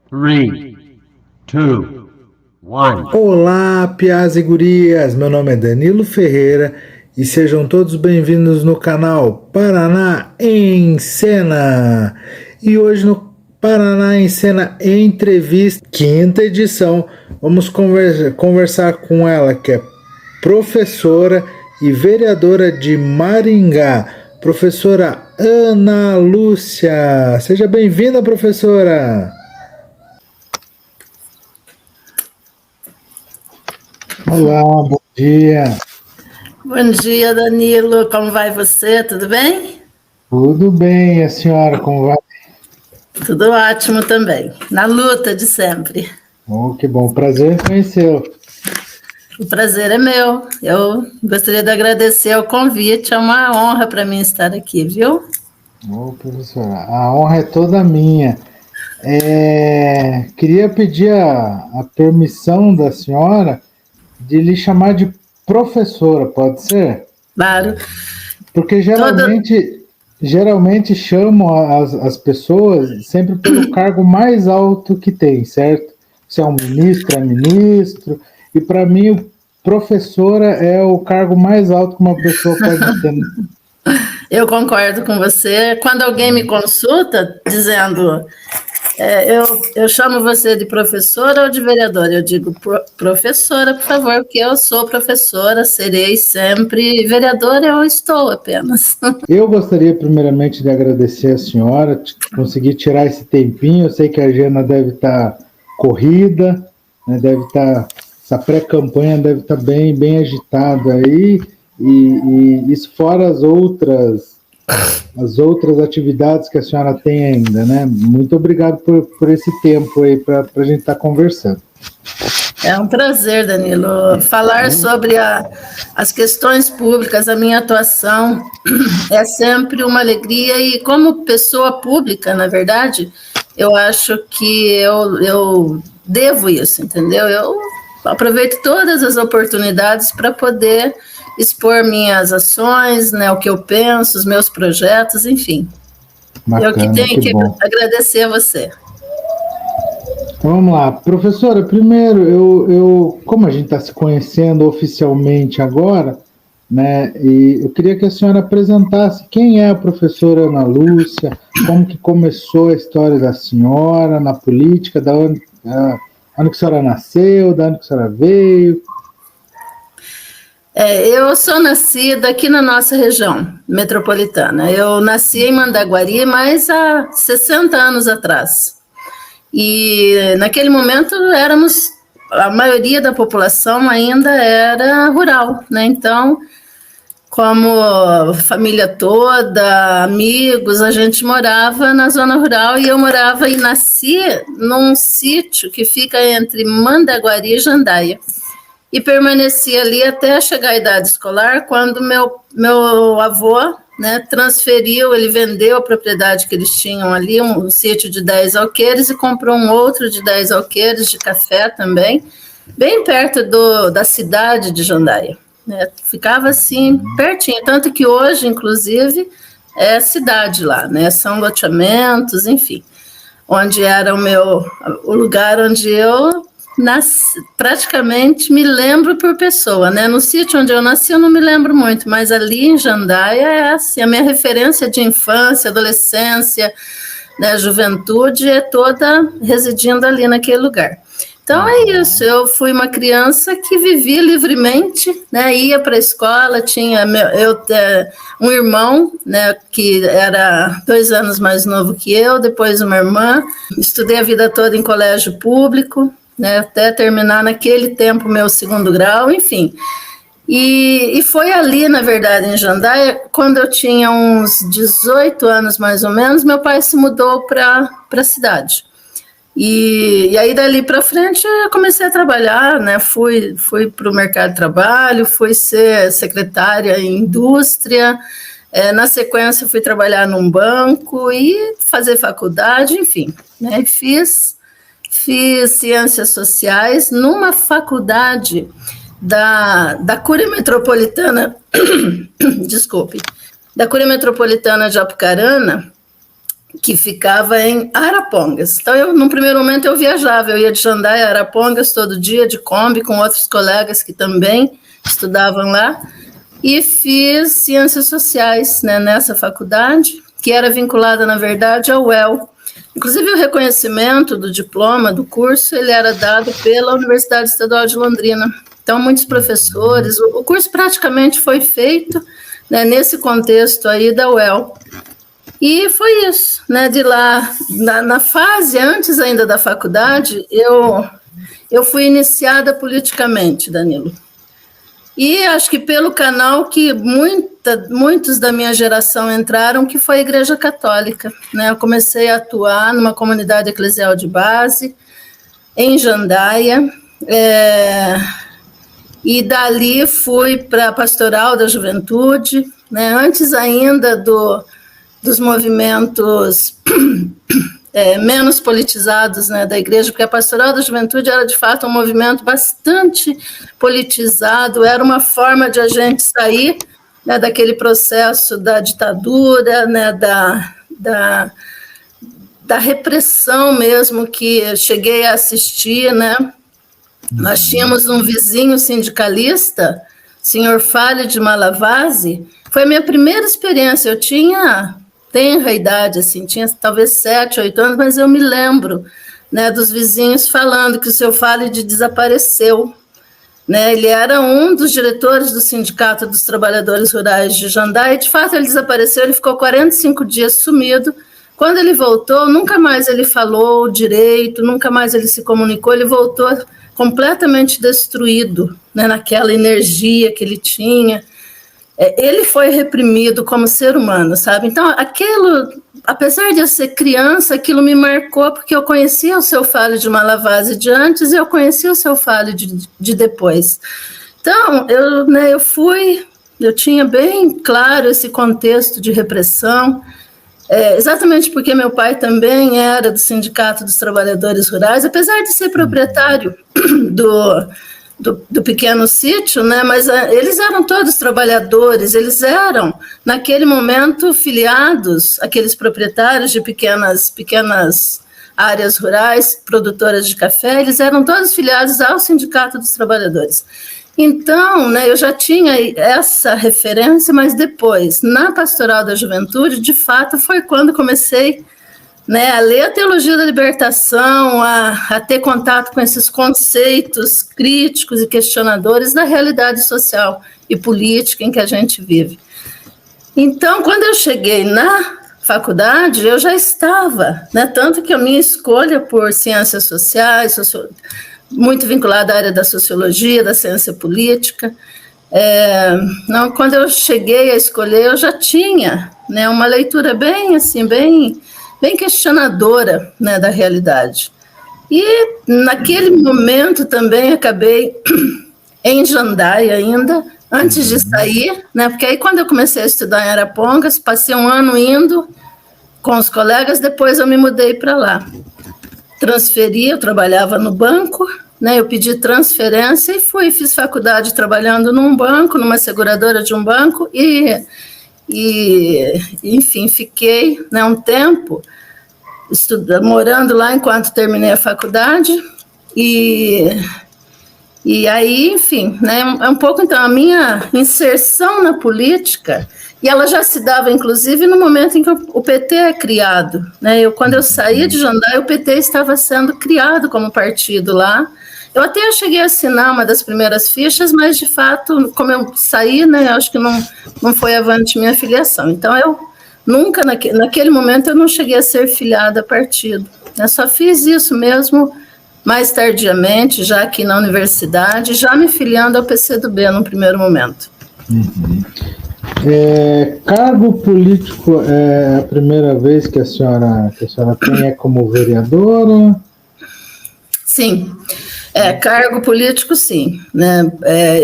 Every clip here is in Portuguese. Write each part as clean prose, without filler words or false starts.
Three, two, one. Olá, piás e gurias! Meu nome é Danilo Ferreira e sejam todos bem-vindos no canal Paraná em Cena. E hoje no Paraná em Cena Entrevista, quinta edição, vamos conversar com ela, que é professora e vereadora de Maringá, professora Ana Lúcia. Seja bem-vinda, professora! Olá, bom dia. Bom dia, Danilo. Como vai você? Tudo bem? Tudo bem, a senhora, como vai? Tudo ótimo também. Na luta de sempre. Oh, que bom, prazer em conhecê-lo. O prazer é meu. Eu gostaria de agradecer o convite. É uma honra para mim estar aqui, viu? Oh, professora, a honra é toda minha. Queria pedir a permissão da senhora de lhe chamar de professora, pode ser? Claro. Porque geralmente chamam as pessoas sempre pelo cargo mais alto que tem, certo? Se é um ministro, é ministro. E para mim, professora é o cargo mais alto que uma pessoa pode ter. Eu concordo com você. Quando alguém me consulta dizendo eu chamo você de professora ou de vereadora? Eu digo professora, por favor, porque eu sou professora, serei sempre. Vereadora eu estou apenas. Eu gostaria primeiramente de agradecer a senhora, conseguir tirar esse tempinho. Eu sei que a agenda deve estar corrida, né, essa pré-campanha deve estar bem agitada aí, e isso fora as outras atividades que a senhora tem ainda, né? Muito obrigado por esse tempo aí para a gente estar conversando. É um prazer, Danilo. Falar sobre as questões públicas, a minha atuação, é sempre uma alegria e como pessoa pública, na verdade, eu acho que eu devo isso, entendeu? Eu aproveito todas as oportunidades para poder expor minhas ações, né, o que eu penso, os meus projetos, enfim. Bacana, eu que tenho que agradecer a você. Então vamos lá. Professora, primeiro, eu como a gente está se conhecendo oficialmente agora, né, e eu queria que a senhora apresentasse quem é a professora Ana Lúcia, como que começou a história da senhora na política, da onde que a senhora nasceu, da onde que a senhora veio. Eu sou nascida aqui na nossa região metropolitana. Eu nasci em Mandaguari, mas há 60 anos atrás. E naquele momento a maioria da população ainda era rural, né? Então, como família toda, amigos, a gente morava na zona rural e eu morava e nasci num sítio que fica entre Mandaguari e Jandaia. E permaneci ali até chegar à idade escolar, quando meu avô, né, transferiu, ele vendeu a propriedade que eles tinham ali, um sítio de 10 alqueires, e comprou um outro de 10 alqueires de café também, bem perto da cidade de Jandaia. Né? Ficava assim, pertinho, tanto que hoje, inclusive, é cidade lá, né? São loteamentos, enfim, onde era o lugar onde eu praticamente me lembro por pessoa, né? No sítio onde eu nasci eu não me lembro muito, mas ali em Jandaia é assim, a minha referência de infância, adolescência, né, juventude é toda residindo ali naquele lugar. Então é isso, eu fui uma criança que vivia livremente, né, ia para a escola, tinha um irmão, né, que era 2 anos mais novo que eu, depois uma irmã, estudei a vida toda em colégio público, né, até terminar naquele tempo meu 2º grau, enfim. E foi ali, na verdade, em Jandaia, quando eu tinha uns 18 anos mais ou menos, meu pai se mudou para a cidade. E aí dali para frente eu comecei a trabalhar, né? Fui para o mercado de trabalho, fui ser secretária em indústria, na sequência fui trabalhar num banco e fazer faculdade, enfim, né? Fiz ciências sociais numa faculdade da Curia Metropolitana, desculpe, da Curia Metropolitana de Apucarana, que ficava em Arapongas. Então, num primeiro momento, eu viajava, eu ia de Jandaia a Arapongas todo dia, de Kombi, com outros colegas que também estudavam lá, e fiz Ciências Sociais, né, nessa faculdade, que era vinculada, na verdade, ao UEL. Inclusive, o reconhecimento do diploma, do curso, ele era dado pela Universidade Estadual de Londrina. Então, muitos professores, o curso praticamente foi feito, né, nesse contexto aí da UEL. E foi isso, né? De lá, na fase antes ainda da faculdade, eu fui iniciada politicamente, Danilo. E acho que pelo canal que muitos da minha geração entraram, que foi a Igreja Católica, né? Eu comecei a atuar numa comunidade eclesial de base, em Jandaia, e dali fui para a Pastoral da Juventude, né? Antes ainda dos movimentos menos politizados, né, da igreja, porque a Pastoral da Juventude era, de fato, um movimento bastante politizado, era uma forma de a gente sair, né, daquele processo da ditadura, né, da repressão mesmo que eu cheguei a assistir, né. Nós tínhamos um vizinho sindicalista, senhor Fale de Malavase, foi a minha primeira experiência, eu tenho a idade, assim, tinha talvez 7, 8 anos, mas eu me lembro, né, dos vizinhos falando que o seu Fale desapareceu, né, ele era um dos diretores do Sindicato dos Trabalhadores Rurais de Jandaia, e de fato ele desapareceu, ele ficou 45 dias sumido. Quando ele voltou, nunca mais ele falou direito, nunca mais ele se comunicou, ele voltou completamente destruído, né, naquela energia que ele tinha. Ele foi reprimido como ser humano, sabe? Então, apesar de eu ser criança, aquilo me marcou, porque eu conhecia o seu Fale de Malavase de antes e eu conhecia o seu Fale de depois. Então, eu tinha bem claro esse contexto de repressão, exatamente porque meu pai também era do Sindicato dos Trabalhadores Rurais, apesar de ser proprietário do pequeno sítio, né? Mas eles eram todos trabalhadores, eles eram, naquele momento, filiados, aqueles proprietários de pequenas áreas rurais, produtoras de café, eles eram todos filiados ao Sindicato dos Trabalhadores. Então, né, eu já tinha essa referência, mas depois, na Pastoral da Juventude, de fato, foi quando comecei, né, a ler a teologia da libertação, a ter contato com esses conceitos críticos e questionadores da realidade social e política em que a gente vive. Então, quando eu cheguei na faculdade, eu já estava, né, tanto que a minha escolha por ciências sociais, muito vinculada à área da sociologia, da ciência política, quando eu cheguei a escolher, eu já tinha, né, uma leitura bem questionadora, né, da realidade. E naquele momento também acabei em Jandaia ainda, antes de sair, né, porque aí quando eu comecei a estudar em Arapongas, passei um ano indo com os colegas, depois eu me mudei para lá. Transferi, eu trabalhava no banco, né, eu pedi transferência e fiz faculdade trabalhando num banco, numa seguradora de um banco, e enfim, fiquei, né, um tempo morando lá enquanto terminei a faculdade, e aí, enfim, né, um pouco, então, a minha inserção na política, e ela já se dava, inclusive, no momento em que o PT é criado, né, quando eu saí de Jandaia, o PT estava sendo criado como partido lá. Eu até cheguei a assinar uma das primeiras fichas, mas, de fato, como eu saí, né, eu acho que não foi avante minha filiação. Então, eu nunca, naquele momento, eu não cheguei a ser filiada a partido. Eu só fiz isso mesmo mais tardiamente, já aqui na universidade, já me filiando ao PCdoB no primeiro momento. Uhum. Cargo político é a primeira vez que a senhora tem como vereadora? Sim. Cargo político, sim. Né?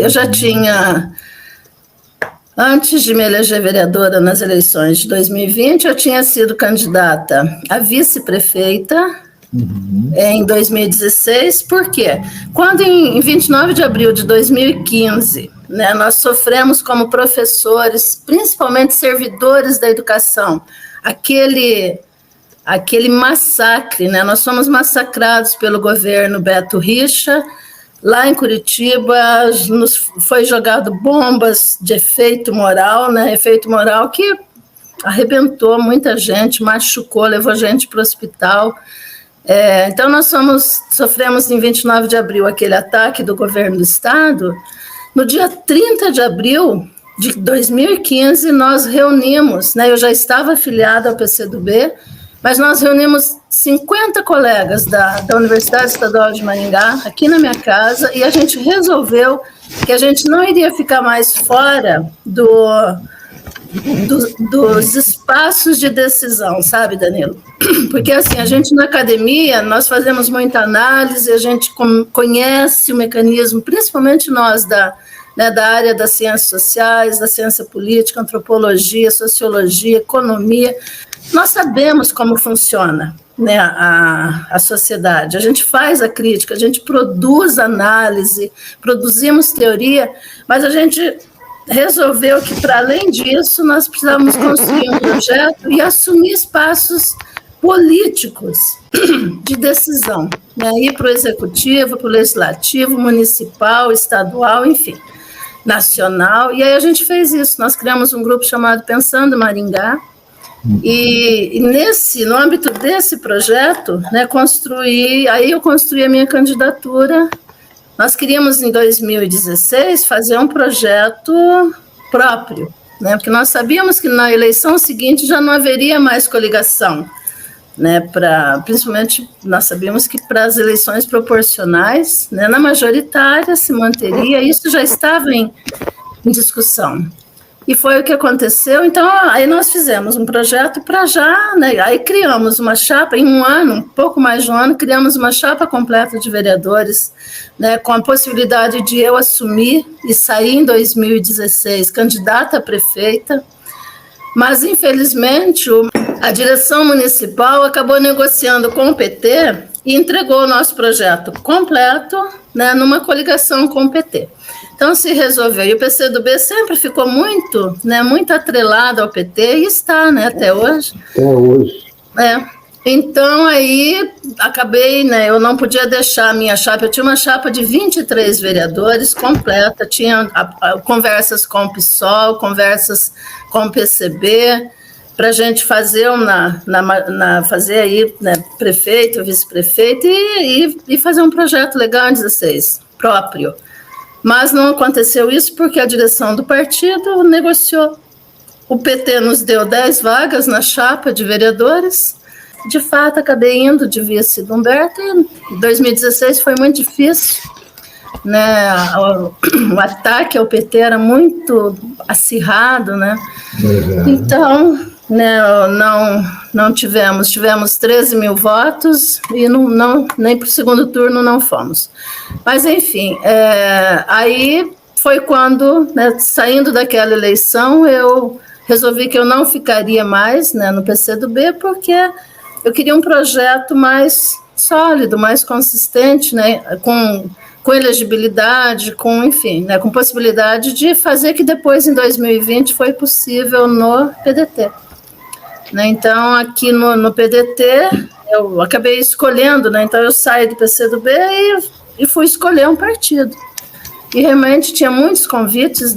Eu já tinha, antes de me eleger vereadora nas eleições de 2020, eu tinha sido candidata a vice-prefeita em 2016. Por quê? Quando em 29 de abril de 2015, né, nós sofremos como professores, principalmente servidores da educação, aquele aquele massacre, né? Nós fomos massacrados pelo governo Beto Richa. Lá em Curitiba, nos foi jogado bombas de efeito moral, né? Efeito moral que arrebentou muita gente, machucou, levou gente para o hospital. Então, nós sofremos em 29 de abril aquele ataque do governo do Estado. No dia 30 de abril de 2015, nós reunimos, né? Eu já estava afiliada ao PCdoB, mas nós reunimos 50 colegas da Universidade Estadual de Maringá, aqui na minha casa, e a gente resolveu que a gente não iria ficar mais fora dos espaços de decisão, sabe, Danilo? Porque, assim, a gente na academia, nós fazemos muita análise, a gente conhece o mecanismo, principalmente nós da área das ciências sociais, da ciência política, antropologia, sociologia, economia. Nós sabemos como funciona, né, a sociedade. A gente faz a crítica, a gente produz análise, produzimos teoria, mas a gente resolveu que, para além disso, nós precisávamos construir um projeto e assumir espaços políticos de decisão, né, ir para o executivo, para o legislativo, municipal, estadual, enfim, nacional. E aí a gente fez isso, nós criamos um grupo chamado Pensando Maringá, e no âmbito desse projeto, né, eu construí a minha candidatura. Nós queríamos, em 2016, fazer um projeto próprio, né, porque nós sabíamos que na eleição seguinte já não haveria mais coligação, né, principalmente nós sabíamos que para as eleições proporcionais, né, na majoritária se manteria, isso já estava em discussão. E foi o que aconteceu. Então, aí nós fizemos um projeto para já, né? Aí criamos uma chapa, em um ano, um pouco mais de um ano, criamos uma chapa completa de vereadores, né, com a possibilidade de eu assumir e sair em 2016 candidata a prefeita. Mas, infelizmente, a direção municipal acabou negociando com o PT e entregou o nosso projeto completo, né, numa coligação com o PT. Então, se resolveu. E o PCdoB sempre ficou muito, né, muito atrelado ao PT, e está, né, até hoje. Até hoje. Então, aí, acabei, né, eu não podia deixar a minha chapa, eu tinha uma chapa de 23 vereadores completa, tinha conversas com o PSOL, conversas com o PCB, para a gente fazer fazer aí, né, prefeito, vice-prefeito, e fazer um projeto legal em 16, próprio. Mas não aconteceu isso porque a direção do partido negociou. O PT nos deu 10 vagas na chapa de vereadores. De fato, acabei indo de vice do Humberto, e em 2016 foi muito difícil, né? O ataque ao PT era muito acirrado, né? Então, né, não tivemos 13 mil votos e nem para o segundo turno não fomos. Mas, enfim, aí foi quando, né, saindo daquela eleição, eu resolvi que eu não ficaria mais, né, no PCdoB, porque eu queria um projeto mais sólido, mais consistente, né, com elegibilidade, enfim, né, com possibilidade de fazer que depois, em 2020, foi possível no PDT. Né, então, aqui no PDT, eu acabei escolhendo, né, então eu saí do PCdoB e fui escolher um partido. E realmente tinha muitos convites.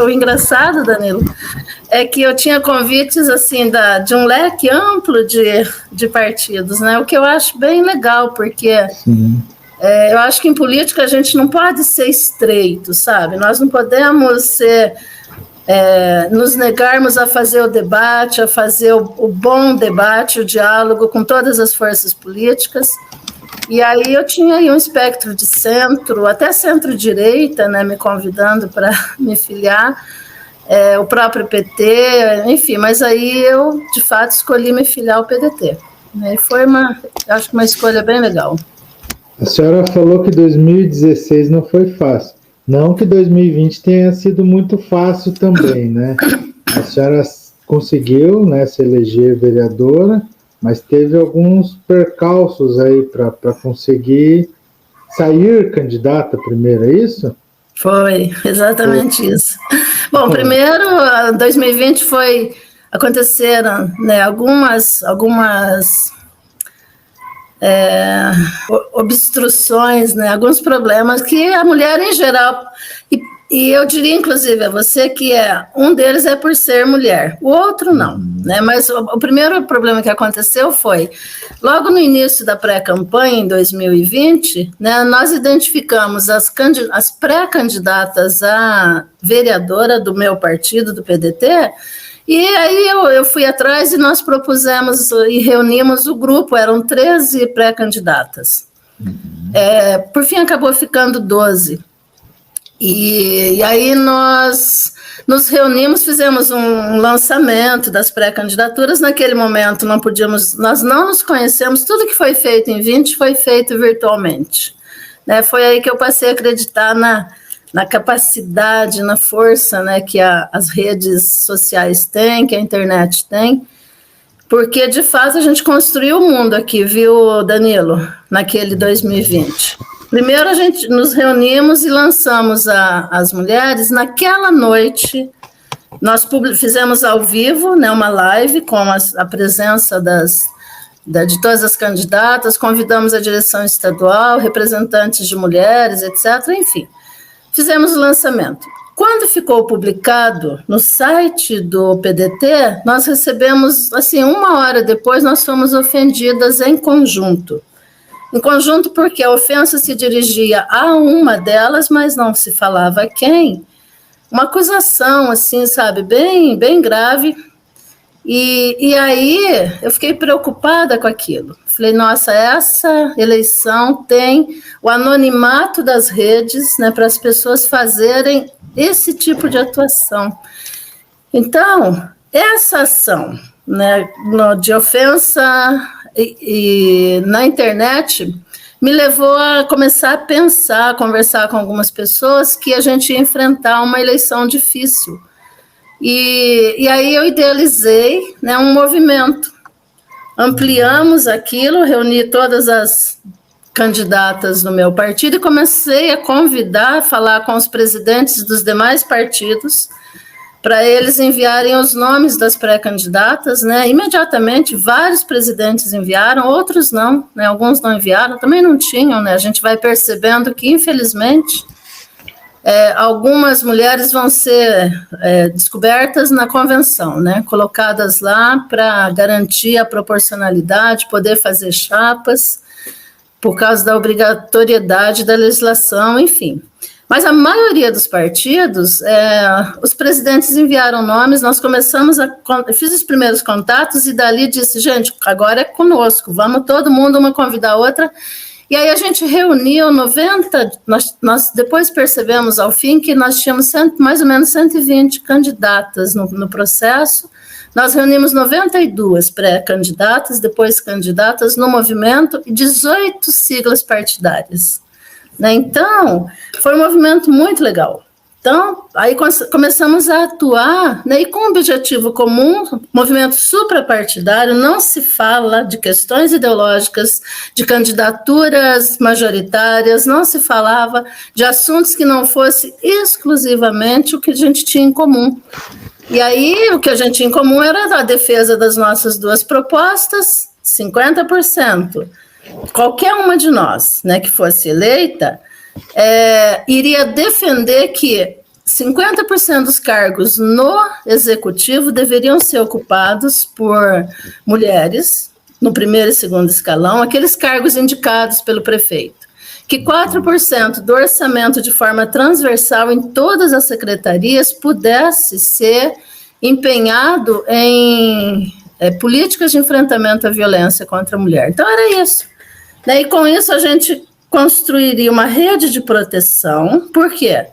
O engraçado, Danilo, é que eu tinha convites assim, de um leque amplo de partidos, né, o que eu acho bem legal, porque eu acho que em política a gente não pode ser estreito, sabe? Nós não podemos nos negarmos a fazer o debate, a fazer o bom debate, o diálogo com todas as forças políticas. E aí eu tinha aí um espectro de centro, até centro-direita, né, me convidando para me filiar, o próprio PT, enfim, mas aí eu, de fato, escolhi me filiar ao PDT. Né, e foi acho que uma escolha bem legal. A senhora falou que 2016 não foi fácil. Não que 2020 tenha sido muito fácil também, né? A senhora conseguiu, né, se eleger vereadora, mas teve alguns percalços aí para conseguir sair candidata primeiro, é isso? Foi, exatamente isso. Bom, primeiro, 2020 foi aconteceram, né, algumas obstruções, né, alguns problemas que a mulher em geral, e eu diria inclusive a você que um deles é por ser mulher, o outro não, né, mas o primeiro problema que aconteceu foi, logo no início da pré-campanha, em 2020, né, nós identificamos as pré-candidatas a vereadora do meu partido, do PDT, e aí eu fui atrás e nós propusemos e reunimos o grupo, eram 13 pré-candidatas. Por fim, acabou ficando 12. E aí nós nos reunimos, fizemos um lançamento das pré-candidaturas. Naquele momento nós não nos conhecemos, tudo que foi feito em 20 foi feito virtualmente. Né? Foi aí que eu passei a acreditar na capacidade, na força, né, que as redes sociais têm, que a internet tem, porque, de fato, a gente construiu o mundo aqui, viu, Danilo, naquele 2020. Primeiro, a gente nos reunimos e lançamos as mulheres. Naquela noite, nós fizemos ao vivo, né, uma live com a presença de todas as candidatas, convidamos a direção estadual, representantes de mulheres, etc., enfim. Fizemos o lançamento. Quando ficou publicado no site do PDT, nós recebemos, assim, 1 hora depois, nós fomos ofendidas em conjunto. Em conjunto porque a ofensa se dirigia a uma delas, mas não se falava a quem. Uma acusação, assim, sabe, bem, bem grave. E aí eu fiquei preocupada com aquilo. Falei, nossa, essa eleição tem o anonimato das redes, né, para as pessoas fazerem esse tipo de atuação. Então, essa ação, né, de ofensa e na internet me levou a começar a pensar, a conversar com algumas pessoas que a gente ia enfrentar uma eleição difícil. E aí eu idealizei, né, um movimento. Ampliamos aquilo, reuni todas as candidatas do meu partido e comecei a convidar, a falar com os presidentes dos demais partidos para eles enviarem os nomes das pré-candidatas, né? Imediatamente, vários presidentes enviaram, outros não, né? Alguns não enviaram, também não tinham, né? A gente vai percebendo que, infelizmente, algumas mulheres vão ser descobertas na convenção, né? Colocadas lá para garantir a proporcionalidade, poder fazer chapas, por causa da obrigatoriedade da legislação, enfim. Mas a maioria dos partidos, os presidentes enviaram nomes, nós começamos fiz os primeiros contatos e dali disse, gente, agora é conosco, vamos todo mundo uma convidar a outra. E aí a gente reuniu 90, nós depois percebemos ao fim que nós tínhamos mais ou menos 120 candidatas no processo. Nós reunimos 92 pré-candidatas, depois candidatas no movimento e 18 siglas partidárias. Né? Então, foi um movimento muito legal. Então, aí começamos a atuar, né, e com um objetivo comum, movimento suprapartidário, não se fala de questões ideológicas, de candidaturas majoritárias, não se falava de assuntos que não fosse exclusivamente o que a gente tinha em comum. E aí, o que a gente tinha em comum era a defesa das nossas duas propostas, 50%. Qualquer uma de nós, né, que fosse eleita, iria defender que 50% dos cargos no executivo deveriam ser ocupados por mulheres, no primeiro e segundo escalão, aqueles cargos indicados pelo prefeito. Que 4% do orçamento de forma transversal em todas as secretarias pudesse ser empenhado em políticas de enfrentamento à violência contra a mulher. Então, era isso. E com isso, a gente construiria uma rede de proteção. Por quê?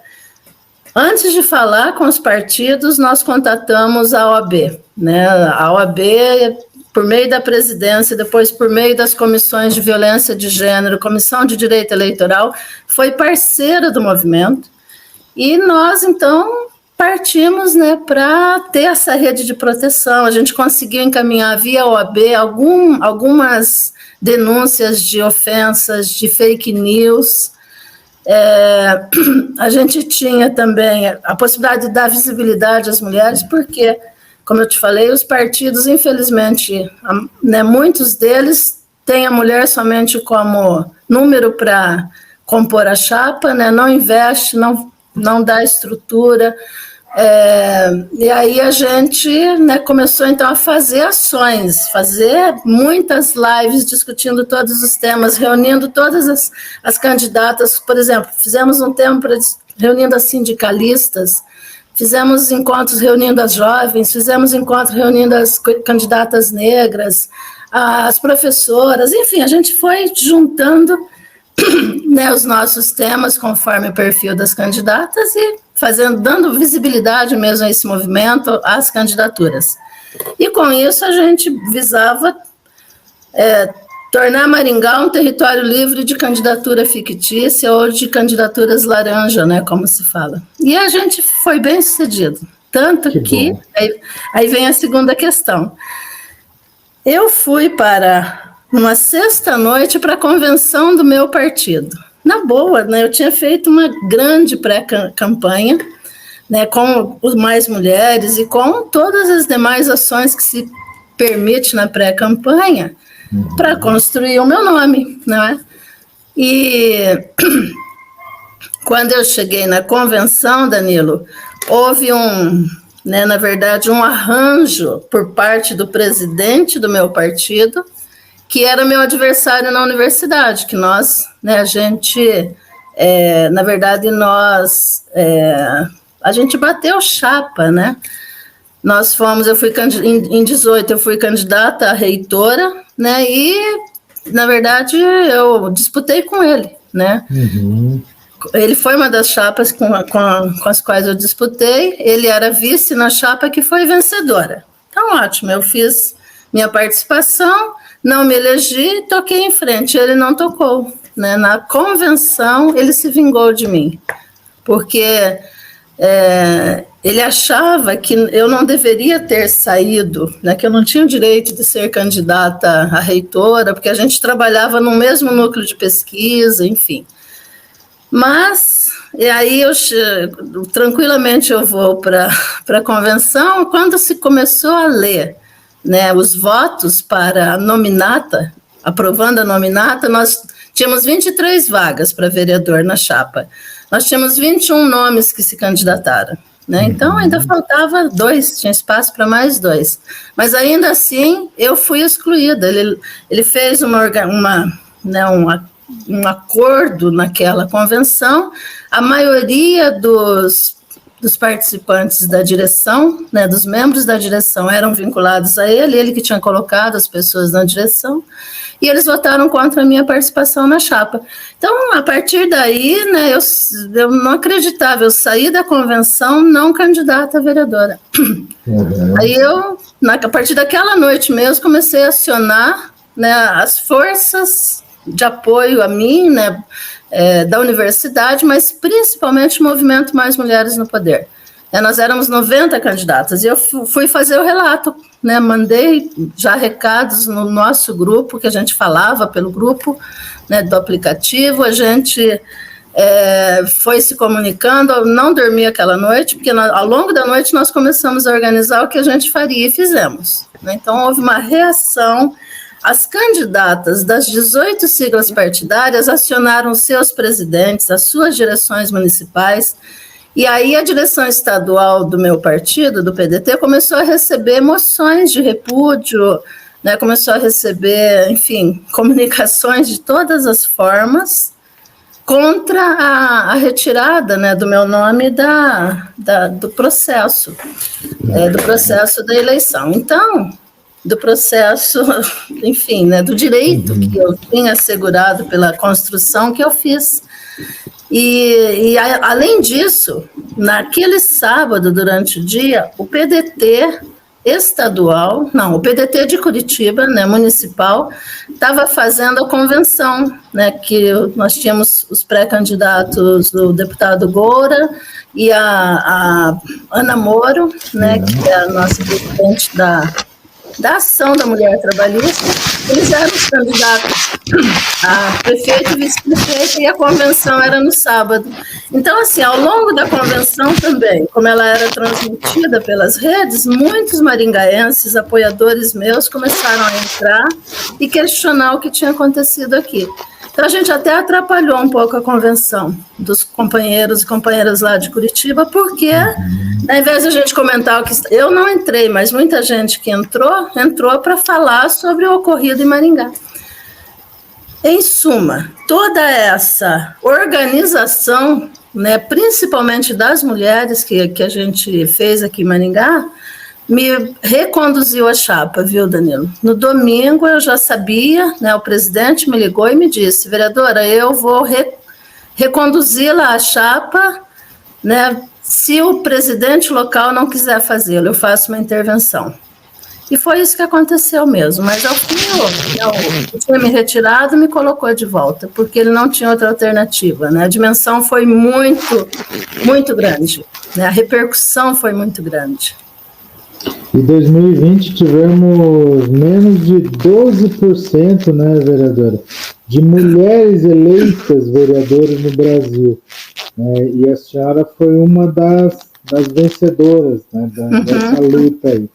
Antes de falar com os partidos, nós contatamos a OAB. Né? A OAB, por meio da presidência, depois por meio das comissões de violência de gênero, comissão de direito eleitoral, foi parceira do movimento. E nós, então, partimos, né, para ter essa rede de proteção. A gente conseguiu encaminhar via OAB algumas denúncias de ofensas, de fake news. A gente tinha também a possibilidade de dar visibilidade às mulheres, porque como eu te falei, os partidos, infelizmente, né, muitos deles têm a mulher somente como número para compor a chapa, né, não investe, não dá estrutura. E aí a gente, né, começou então a fazer ações, fazer muitas lives discutindo todos os temas, reunindo todas as candidatas. Por exemplo, fizemos um tema reunindo as sindicalistas, fizemos encontros reunindo as jovens, fizemos encontros reunindo as candidatas negras, as professoras, enfim, a gente foi juntando, né, os nossos temas conforme o perfil das candidatas e dando visibilidade mesmo a esse movimento, às candidaturas. E com isso a gente visava tornar Maringá um território livre de candidatura fictícia ou de candidaturas laranja, né, como se fala. E a gente foi bem sucedido, tanto que aí vem a segunda questão. Eu fui para uma sexta-noite para a convenção do meu partido. Na boa, né, eu tinha feito uma grande pré-campanha, né, com os Mais Mulheres e com todas as demais ações que se permite na pré-campanha para construir o meu nome, não é? E quando eu cheguei na convenção, Danilo, houve na verdade, um arranjo por parte do presidente do meu partido, que era meu adversário na universidade, que nós, né, na verdade, a gente bateu chapa, né? Em 18, eu fui candidata a reitora, né, e, na verdade, eu disputei com ele, né? Uhum. Ele foi uma das chapas com as quais eu disputei, ele era vice na chapa que foi vencedora. Então, ótimo, eu fiz minha participação, não me elegi, toquei em frente, ele não tocou, né? Na convenção, ele se vingou de mim, porque ele achava que eu não deveria ter saído, né, que eu não tinha o direito de ser candidata a reitora, porque a gente trabalhava no mesmo núcleo de pesquisa, enfim. Mas, e aí tranquilamente eu vou para a convenção, quando se começou a ler, né, os votos para a nominata, aprovando a nominata, nós tínhamos 23 vagas para vereador na chapa. Nós tínhamos 21 nomes que se candidataram, né? Então ainda faltava 2, tinha espaço para mais 2. Mas ainda assim eu fui excluída. Ele fez um acordo naquela convenção. A maioria dos participantes da direção, né, dos membros da direção, eram vinculados a ele que tinha colocado as pessoas na direção, e eles votaram contra a minha participação na chapa. Então, a partir daí, né, eu não acreditava, eu saí da convenção não candidata a vereadora. Uhum. Aí a partir daquela noite mesmo, comecei a acionar, né, as forças de apoio a mim, né, da universidade, mas principalmente o movimento Mais Mulheres no Poder. Nós éramos 90 candidatas, e eu fui fazer o relato, né, mandei já recados no nosso grupo, que a gente falava pelo grupo, né, do aplicativo, a gente foi se comunicando, eu não dormi aquela noite, porque ao longo da noite nós começamos a organizar o que a gente faria, e fizemos, né? Então houve uma reação. As candidatas das 18 siglas partidárias acionaram seus presidentes, as suas direções municipais, e aí a direção estadual do meu partido, do PDT, começou a receber moções de repúdio, né, começou a receber, enfim, comunicações de todas as formas contra a retirada, né, do meu nome do processo da eleição. Então, do processo, enfim, né, do direito que eu tinha assegurado pela construção que eu fiz. E além disso, naquele sábado, durante o dia, o PDT estadual, não, o PDT de Curitiba, né, municipal, estava fazendo a convenção, né, que nós tínhamos os pré-candidatos, o deputado Goura e a Ana Moro, né, que é a nossa presidente da ação da mulher trabalhista, eles eram os candidatos a prefeito e vice-prefeito, e a convenção era no sábado. Então, assim, ao longo da convenção também, como ela era transmitida pelas redes, muitos maringaenses, apoiadores meus, começaram a entrar e questionar o que tinha acontecido aqui. Então, a gente até atrapalhou um pouco a convenção dos companheiros e companheiras lá de Curitiba, porque, ao invés de a gente comentar o que... Eu não entrei, mas muita gente que entrou para falar sobre o ocorrido em Maringá. Em suma, toda essa organização, né, principalmente das mulheres que a gente fez aqui em Maringá, me reconduziu a chapa, viu, Danilo? No domingo eu já sabia, né, o presidente me ligou e me disse: vereadora, eu vou reconduzi-la à chapa, né, se o presidente local não quiser fazê-lo, eu faço uma intervenção. E foi isso que aconteceu mesmo, mas ao fim eu tinha me retirado e me colocou de volta, porque ele não tinha outra alternativa, né? A dimensão foi muito, muito grande, né? A repercussão foi muito grande. Em 2020 tivemos menos de 12%, né, vereadora, de mulheres eleitas vereadoras no Brasil, né? E a senhora foi uma das vencedoras, né, dessa luta aí.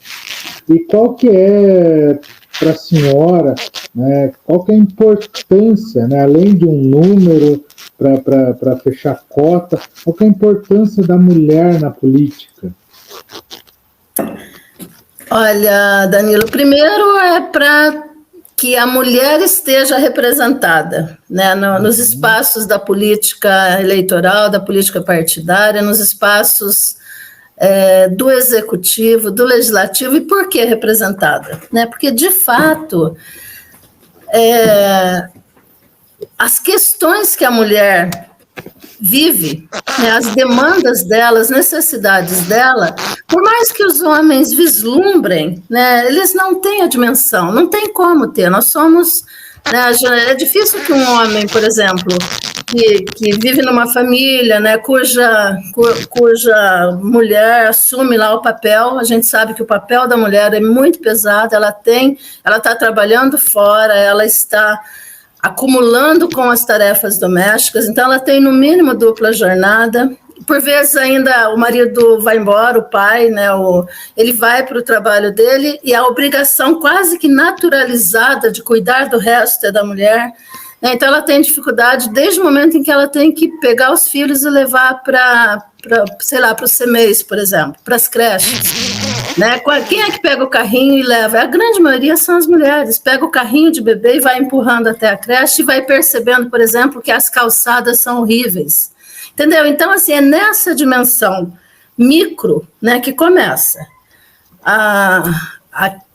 E qual que é, para a senhora, né, qual que é a importância, né, além de um número para fechar cota, qual que é a importância da mulher na política? Olha, Danilo, primeiro é para que a mulher esteja representada, né, nos espaços da política eleitoral, da política partidária, nos espaços do executivo, do legislativo. E por que representada? Né? Porque, de fato, as questões que a mulher vive, né, as demandas dela, as necessidades dela, por mais que os homens vislumbrem, né, eles não têm a dimensão, não tem como ter. Nós somos... Né, é difícil que um homem, por exemplo, que vive numa família, né, cuja mulher assume lá o papel, a gente sabe que o papel da mulher é muito pesado, ela está trabalhando fora, ela está acumulando com as tarefas domésticas, então ela tem no mínimo dupla jornada. Por vezes ainda o marido vai embora, o pai, né, ele vai para o trabalho dele, e a obrigação quase que naturalizada de cuidar do resto é da mulher, né? Então ela tem dificuldade desde o momento em que ela tem que pegar os filhos e levar para os CMEs, por exemplo, para as creches. Né? Quem é que pega o carrinho e leva? A grande maioria são as mulheres. Pega o carrinho de bebê e vai empurrando até a creche e vai percebendo, por exemplo, que as calçadas são horríveis. Entendeu? Então, assim, é nessa dimensão micro, né, que começa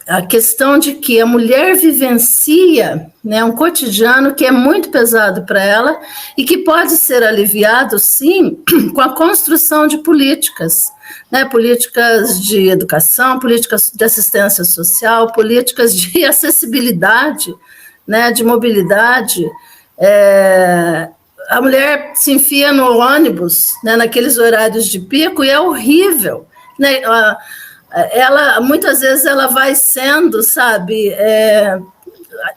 a questão de que a mulher vivencia, né, um cotidiano que é muito pesado para ela e que pode ser aliviado, sim, com a construção de políticas, né, políticas de educação, políticas de assistência social, políticas de acessibilidade, né, de mobilidade. A mulher se enfia no ônibus, né, naqueles horários de pico, e é horrível, né? Muitas vezes ela vai sendo, sabe,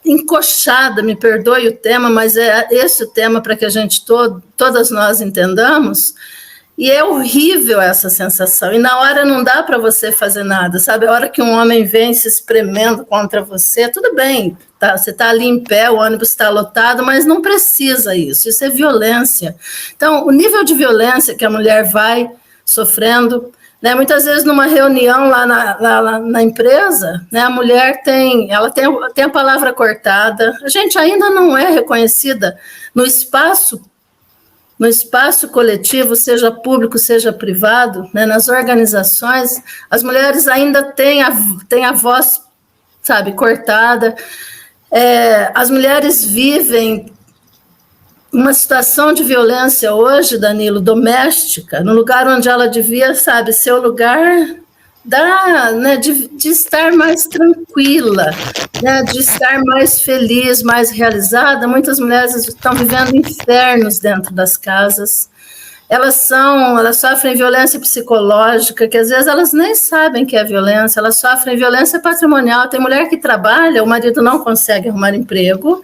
encoxada, me perdoe o tema, mas é esse o tema para que a gente, todas nós entendamos, e é horrível essa sensação, e na hora não dá para você fazer nada, sabe, a hora que um homem vem se espremendo contra você, tudo bem, tá, você está ali em pé, o ônibus está lotado, mas não precisa isso é violência. Então, o nível de violência que a mulher vai sofrendo, né, muitas vezes numa reunião lá na empresa, né, a mulher tem a palavra cortada, a gente ainda não é reconhecida no espaço coletivo, seja público, seja privado, né, nas organizações, as mulheres ainda têm a voz, sabe, cortada. As mulheres vivem uma situação de violência hoje, Danilo, doméstica, no lugar onde ela devia, sabe, ser o lugar de estar mais tranquila, né, de estar mais feliz, mais realizada. Muitas mulheres estão vivendo infernos dentro das casas. elas sofrem violência psicológica, que às vezes elas nem sabem que é violência, elas sofrem violência patrimonial. Tem mulher que trabalha, o marido não consegue arrumar emprego,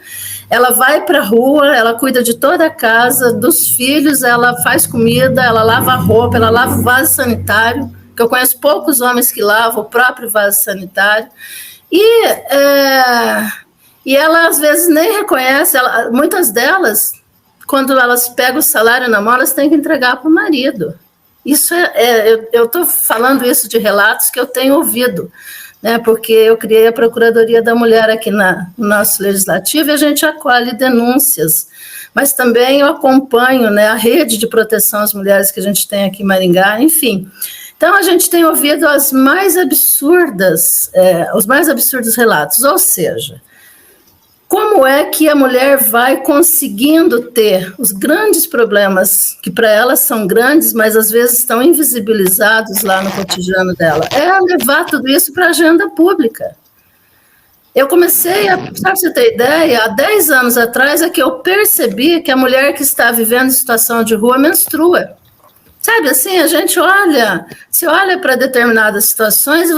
ela vai para a rua, ela cuida de toda a casa, dos filhos, ela faz comida, ela lava a roupa, ela lava o vaso sanitário, que eu conheço poucos homens que lavam o próprio vaso sanitário, e ela às vezes nem reconhece, muitas delas, quando elas pegam o salário na mão, elas têm que entregar para o marido. Isso eu estou falando isso de relatos que eu tenho ouvido, né, porque eu criei a Procuradoria da Mulher aqui no nosso Legislativo e a gente acolhe denúncias, mas também eu acompanho, né, a rede de proteção às mulheres que a gente tem aqui em Maringá, enfim. Então, a gente tem ouvido os mais absurdos relatos, ou seja, como é que a mulher vai conseguindo ter os grandes problemas, que para elas são grandes, mas às vezes estão invisibilizados lá no cotidiano dela? É levar tudo isso para a agenda pública. Eu comecei, só para você ter ideia, há 10 anos atrás é que eu percebi que a mulher que está vivendo em situação de rua menstrua. Sabe, assim, você olha para determinadas situações e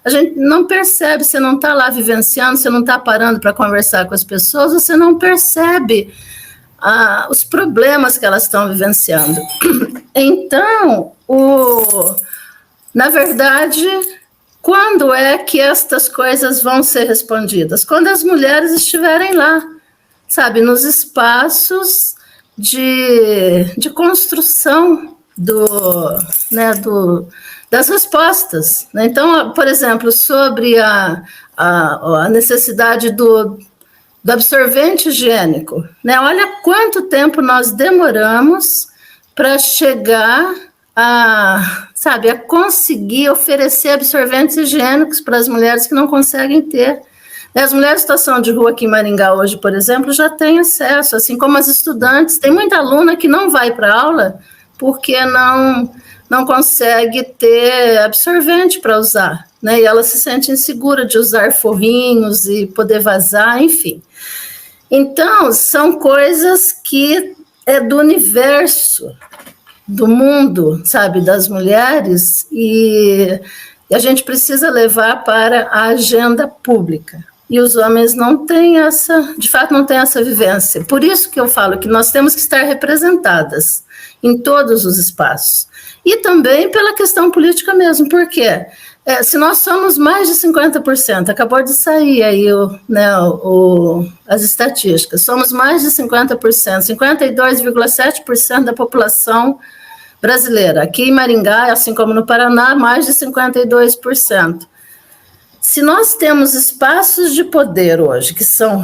a gente não percebe, você não está lá vivenciando, você não está parando para conversar com as pessoas, você não percebe os problemas que elas estão vivenciando. Então, na verdade, quando é que estas coisas vão ser respondidas? Quando as mulheres estiverem lá, sabe, nos espaços de construção das respostas, né? Então, por exemplo, sobre a necessidade do absorvente higiênico, né? Olha quanto tempo nós demoramos para chegar a conseguir oferecer absorventes higiênicos para as mulheres que não conseguem ter. As mulheres em situação de rua aqui em Maringá hoje, por exemplo, já têm acesso, assim como as estudantes. Tem muita aluna que não vai para aula porque não consegue ter absorvente para usar, né? E ela se sente insegura de usar forrinhos e poder vazar, enfim. Então, são coisas que é do universo, do mundo, sabe, das mulheres, e a gente precisa levar para a agenda pública. E os homens não têm de fato, não têm essa vivência. Por isso que eu falo que nós temos que estar representadas em todos os espaços. E também pela questão política mesmo, porque se nós somos mais de 50%, acabou de sair aí as estatísticas, somos mais de 50%, 52,7% da população brasileira. Aqui em Maringá, assim como no Paraná, mais de 52%. Se nós temos espaços de poder hoje, que são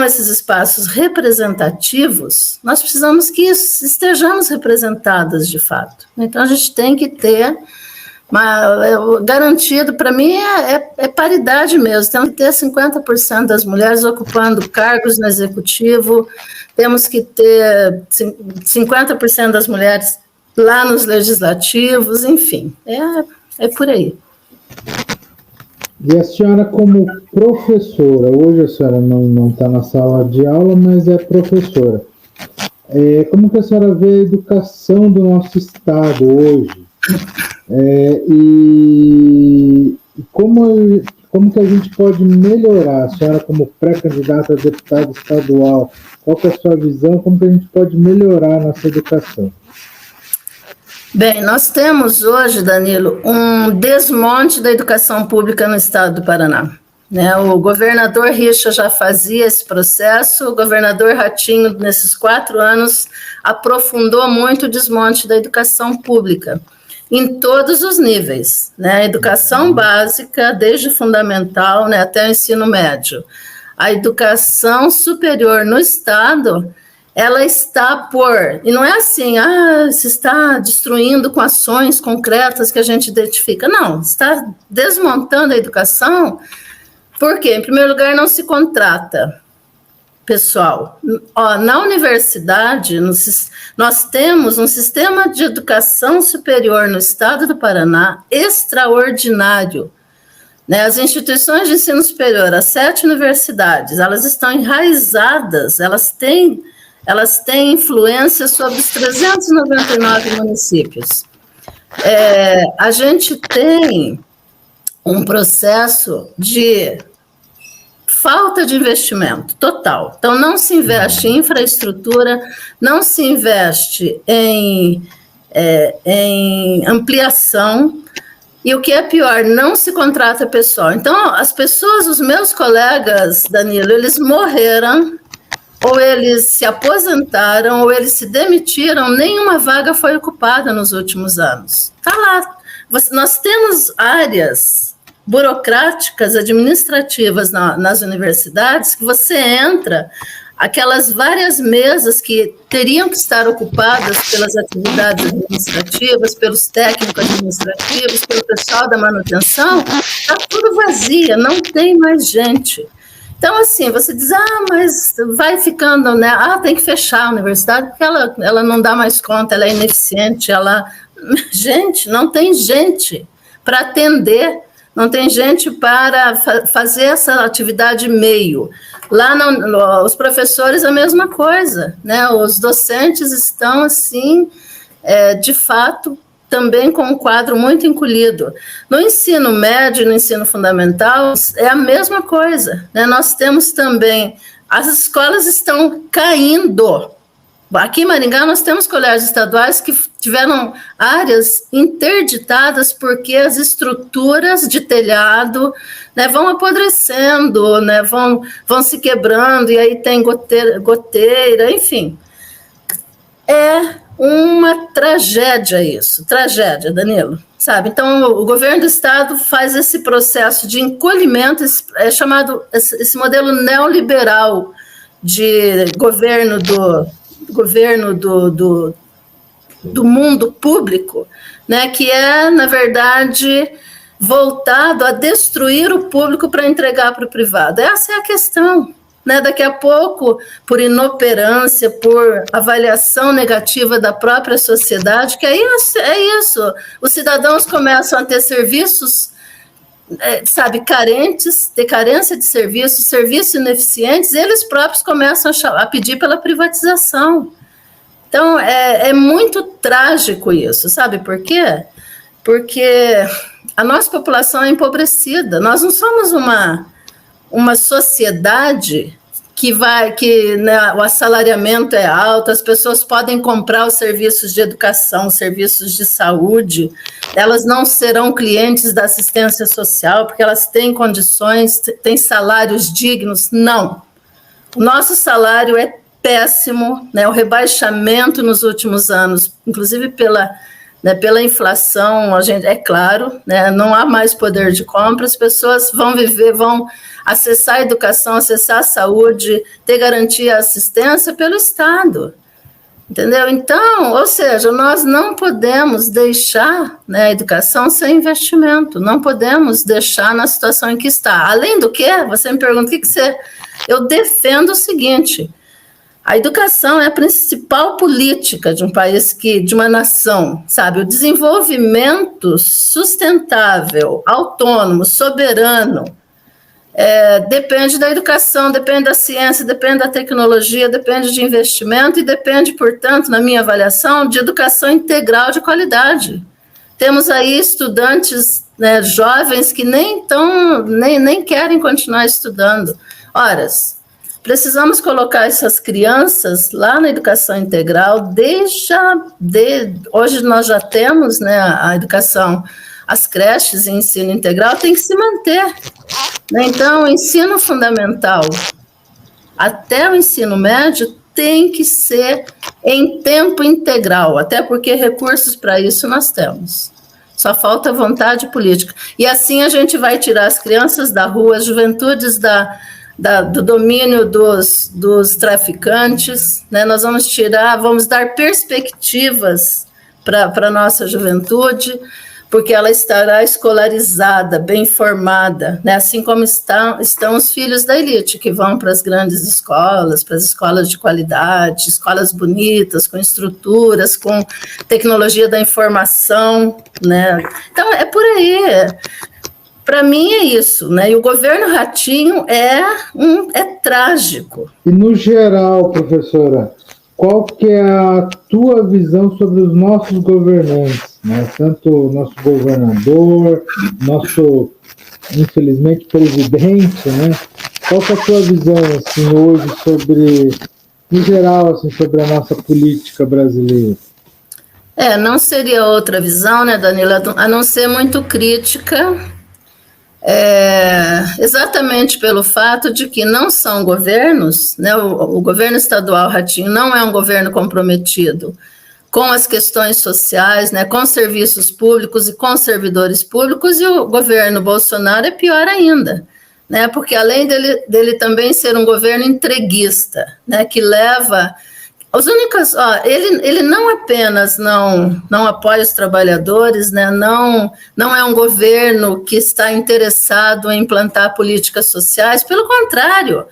esses espaços representativos, nós precisamos que estejamos representadas de fato. Então, a gente tem que ter garantido, para mim, é paridade mesmo. Temos que ter 50% das mulheres ocupando cargos no executivo, temos que ter 50% das mulheres lá nos legislativos, enfim, é por aí. E a senhora, como professora, hoje a senhora não está na sala de aula, mas é professora. Como que a senhora vê a educação do nosso estado hoje? E como que a gente pode melhorar? A senhora, como pré-candidata a deputada estadual, qual que é a sua visão? Como que a gente pode melhorar a nossa educação? Bem, nós temos hoje, Danilo, um desmonte da educação pública no estado do Paraná. Né? O governador Richa já fazia esse processo, o governador Ratinho, nesses 4 anos, aprofundou muito o desmonte da educação pública, em todos os níveis, né? A educação básica, desde o fundamental, né, até o ensino médio. A educação superior no estado, ela está e não é assim, se está destruindo com ações concretas que a gente identifica, não, está desmontando a educação, porque, em primeiro lugar, não se contrata pessoal. Na universidade, nós temos um sistema de educação superior no estado do Paraná extraordinário, né? As instituições de ensino superior, as 7 universidades, elas estão enraizadas, elas têm elas têm influência sobre os 399 municípios. A gente tem um processo de falta de investimento total. Então, não se investe em infraestrutura, não se investe em ampliação, e o que é pior, não se contrata pessoal. Então, as pessoas, os meus colegas, Danilo, eles morreram, ou eles se aposentaram, ou eles se demitiram, nenhuma vaga foi ocupada nos últimos anos. Está lá. Nós temos áreas burocráticas, administrativas nas universidades, que você entra, aquelas várias mesas que teriam que estar ocupadas pelas atividades administrativas, pelos técnicos administrativos, pelo pessoal da manutenção, está tudo vazia, não tem mais gente. Então, assim, você diz, mas vai ficando, né? Tem que fechar a universidade, porque ela não dá mais conta, ela é ineficiente, Gente, não tem gente para atender, não tem gente para fazer essa atividade meio. Lá, os professores, a mesma coisa, né? Os docentes estão, assim, de fato, também com um quadro muito encolhido. No ensino médio, no ensino fundamental, é a mesma coisa, né? Nós temos também, as escolas estão caindo. Aqui em Maringá, nós temos colégios estaduais que tiveram áreas interditadas porque as estruturas de telhado, né, vão apodrecendo, né, vão se quebrando, e aí tem goteira, enfim. É uma tragédia isso, tragédia, Danilo, sabe? Então, o governo do estado faz esse processo de encolhimento, é chamado esse modelo neoliberal de governo do mundo público, né, que é, na verdade, voltado a destruir o público para entregar para o privado. Essa é a questão, né? Daqui a pouco, por inoperância, por avaliação negativa da própria sociedade, que é isso. Os cidadãos começam a ter serviços, carentes, ter carência de serviços ineficientes, eles próprios começam a pedir pela privatização. Então, é muito trágico isso, sabe por quê? Porque a nossa população é empobrecida, nós não somos uma sociedade que né, o assalariamento é alto, as pessoas podem comprar os serviços de educação, serviços de saúde, elas não serão clientes da assistência social, porque elas têm condições, têm salários dignos. Não. O nosso salário é péssimo, né? O rebaixamento nos últimos anos, inclusive pela inflação, é claro, né, não há mais poder de compra, as pessoas vão acessar a educação, acessar a saúde, ter garantia, assistência pelo Estado, entendeu? Então, ou seja, nós não podemos deixar, né, a educação sem investimento, não podemos deixar na situação em que está. Além do que, você me pergunta, eu defendo o seguinte: a educação é a principal política de um país, de uma nação, sabe? O desenvolvimento sustentável, autônomo, soberano, depende da educação, depende da ciência, depende da tecnologia, depende de investimento e depende, portanto, na minha avaliação, de educação integral de qualidade. Temos aí estudantes, né, jovens que nem querem continuar estudando. Precisamos colocar essas crianças lá na educação integral, hoje nós já temos, né, a educação, as creches em ensino integral, tem que se manter, né? Então, o ensino fundamental até o ensino médio tem que ser em tempo integral, até porque recursos para isso nós temos. Só falta vontade política. E assim a gente vai tirar as crianças da rua, as juventudes do domínio dos traficantes, né? Nós vamos dar perspectivas para a nossa juventude, porque ela estará escolarizada, bem formada, né? Assim como estão os filhos da elite, que vão para as grandes escolas, para as escolas de qualidade, escolas bonitas, com estruturas, com tecnologia da informação, né? Então, é por aí. Para mim é isso, né? E o governo Ratinho é trágico. E no geral, professora, qual que é a tua visão sobre os nossos governantes, né? Tanto o nosso governador, nosso, infelizmente, presidente, né? Qual que é a tua visão, assim, hoje sobre, no geral, assim, sobre a nossa política brasileira? Não seria outra visão, né, Danila, a não ser muito crítica, exatamente pelo fato de que não são governos, né, o governo estadual Ratinho não é um governo comprometido com as questões sociais, né, com serviços públicos e com servidores públicos, e o governo Bolsonaro é pior ainda, né, porque além dele também ser um governo entreguista, né, que leva... ele não apenas não apoia os trabalhadores, né, não é um governo que está interessado em implantar políticas sociais, pelo contrário,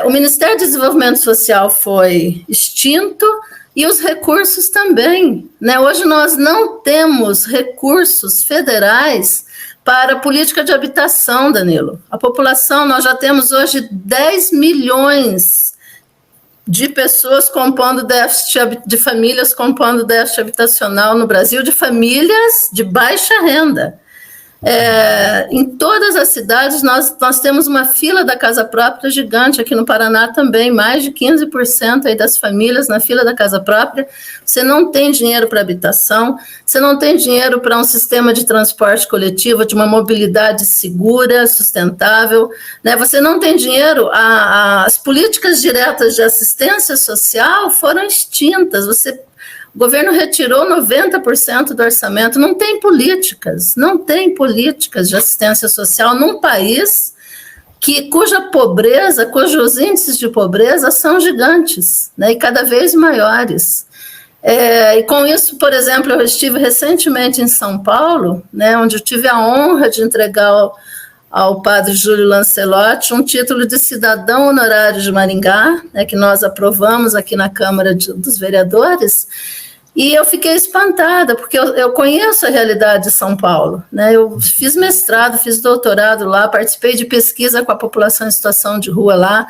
o Ministério do Desenvolvimento Social foi extinto e os recursos também, né? Hoje nós não temos recursos federais para a política de habitação, Danilo. A população, nós já temos hoje 10 milhões de pessoas compondo déficit, de famílias compondo déficit habitacional no Brasil, de famílias de baixa renda. Em todas as cidades, nós temos uma fila da casa própria gigante, aqui no Paraná também, mais de 15% aí das famílias na fila da casa própria. Você não tem dinheiro para habitação, você não tem dinheiro para um sistema de transporte coletivo, de uma mobilidade segura, sustentável, né? Você não tem dinheiro, as políticas diretas de assistência social foram extintas, o governo retirou 90% do orçamento, não tem políticas de assistência social num país cujos índices de pobreza são gigantes, né, e cada vez maiores. E com isso, por exemplo, eu estive recentemente em São Paulo, né, onde eu tive a honra de entregar ao padre Júlio Lancelotti um título de cidadão honorário de Maringá, né, que nós aprovamos aqui na Câmara dos Vereadores, e eu fiquei espantada, porque eu conheço a realidade de São Paulo, né? Eu fiz mestrado, fiz doutorado lá, participei de pesquisa com a população em situação de rua lá.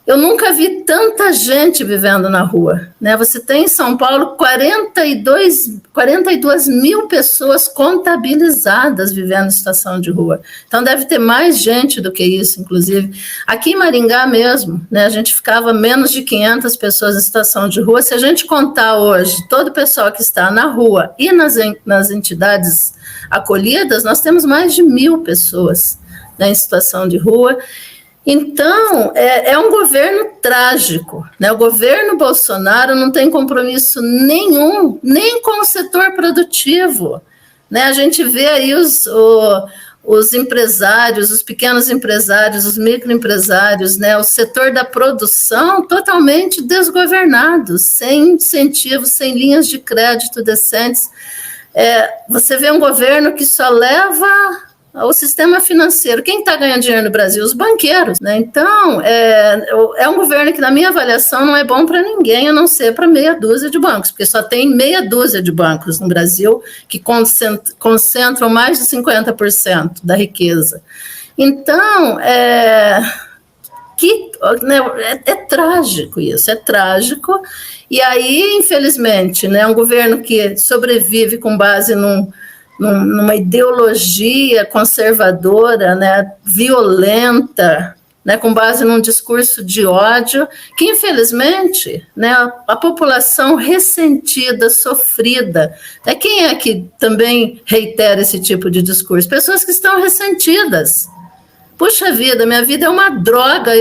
Eu nunca vi tanta gente vivendo na rua, né? Você tem em São Paulo 42 mil pessoas contabilizadas vivendo em situação de rua. Então deve ter mais gente do que isso, inclusive. Aqui em Maringá mesmo, né, a gente ficava menos de 500 pessoas em situação de rua. Se a gente contar hoje todo o pessoal que está na rua e nas entidades acolhidas, nós temos mais de 1.000 pessoas, né, em situação de rua. Então, é um governo trágico, né? O governo Bolsonaro não tem compromisso nenhum, nem com o setor produtivo, né? A gente vê aí os empresários, os pequenos empresários, os microempresários, né? O setor da produção totalmente desgovernado, sem incentivos, sem linhas de crédito decentes. Você vê um governo que só leva o sistema financeiro. Quem está ganhando dinheiro no Brasil? Os banqueiros, né? Então, é um governo que, na minha avaliação, não é bom para ninguém, a não ser para meia dúzia de bancos, porque só tem meia dúzia de bancos no Brasil que concentram mais de 50% da riqueza. Então, trágico isso, é trágico. E aí, infelizmente, né, um governo que sobrevive com base numa ideologia conservadora, né, violenta, né, com base num discurso de ódio, que infelizmente, né, a população ressentida, sofrida, né, quem é que também reitera esse tipo de discurso? Pessoas que estão ressentidas. Puxa vida, minha vida é uma droga,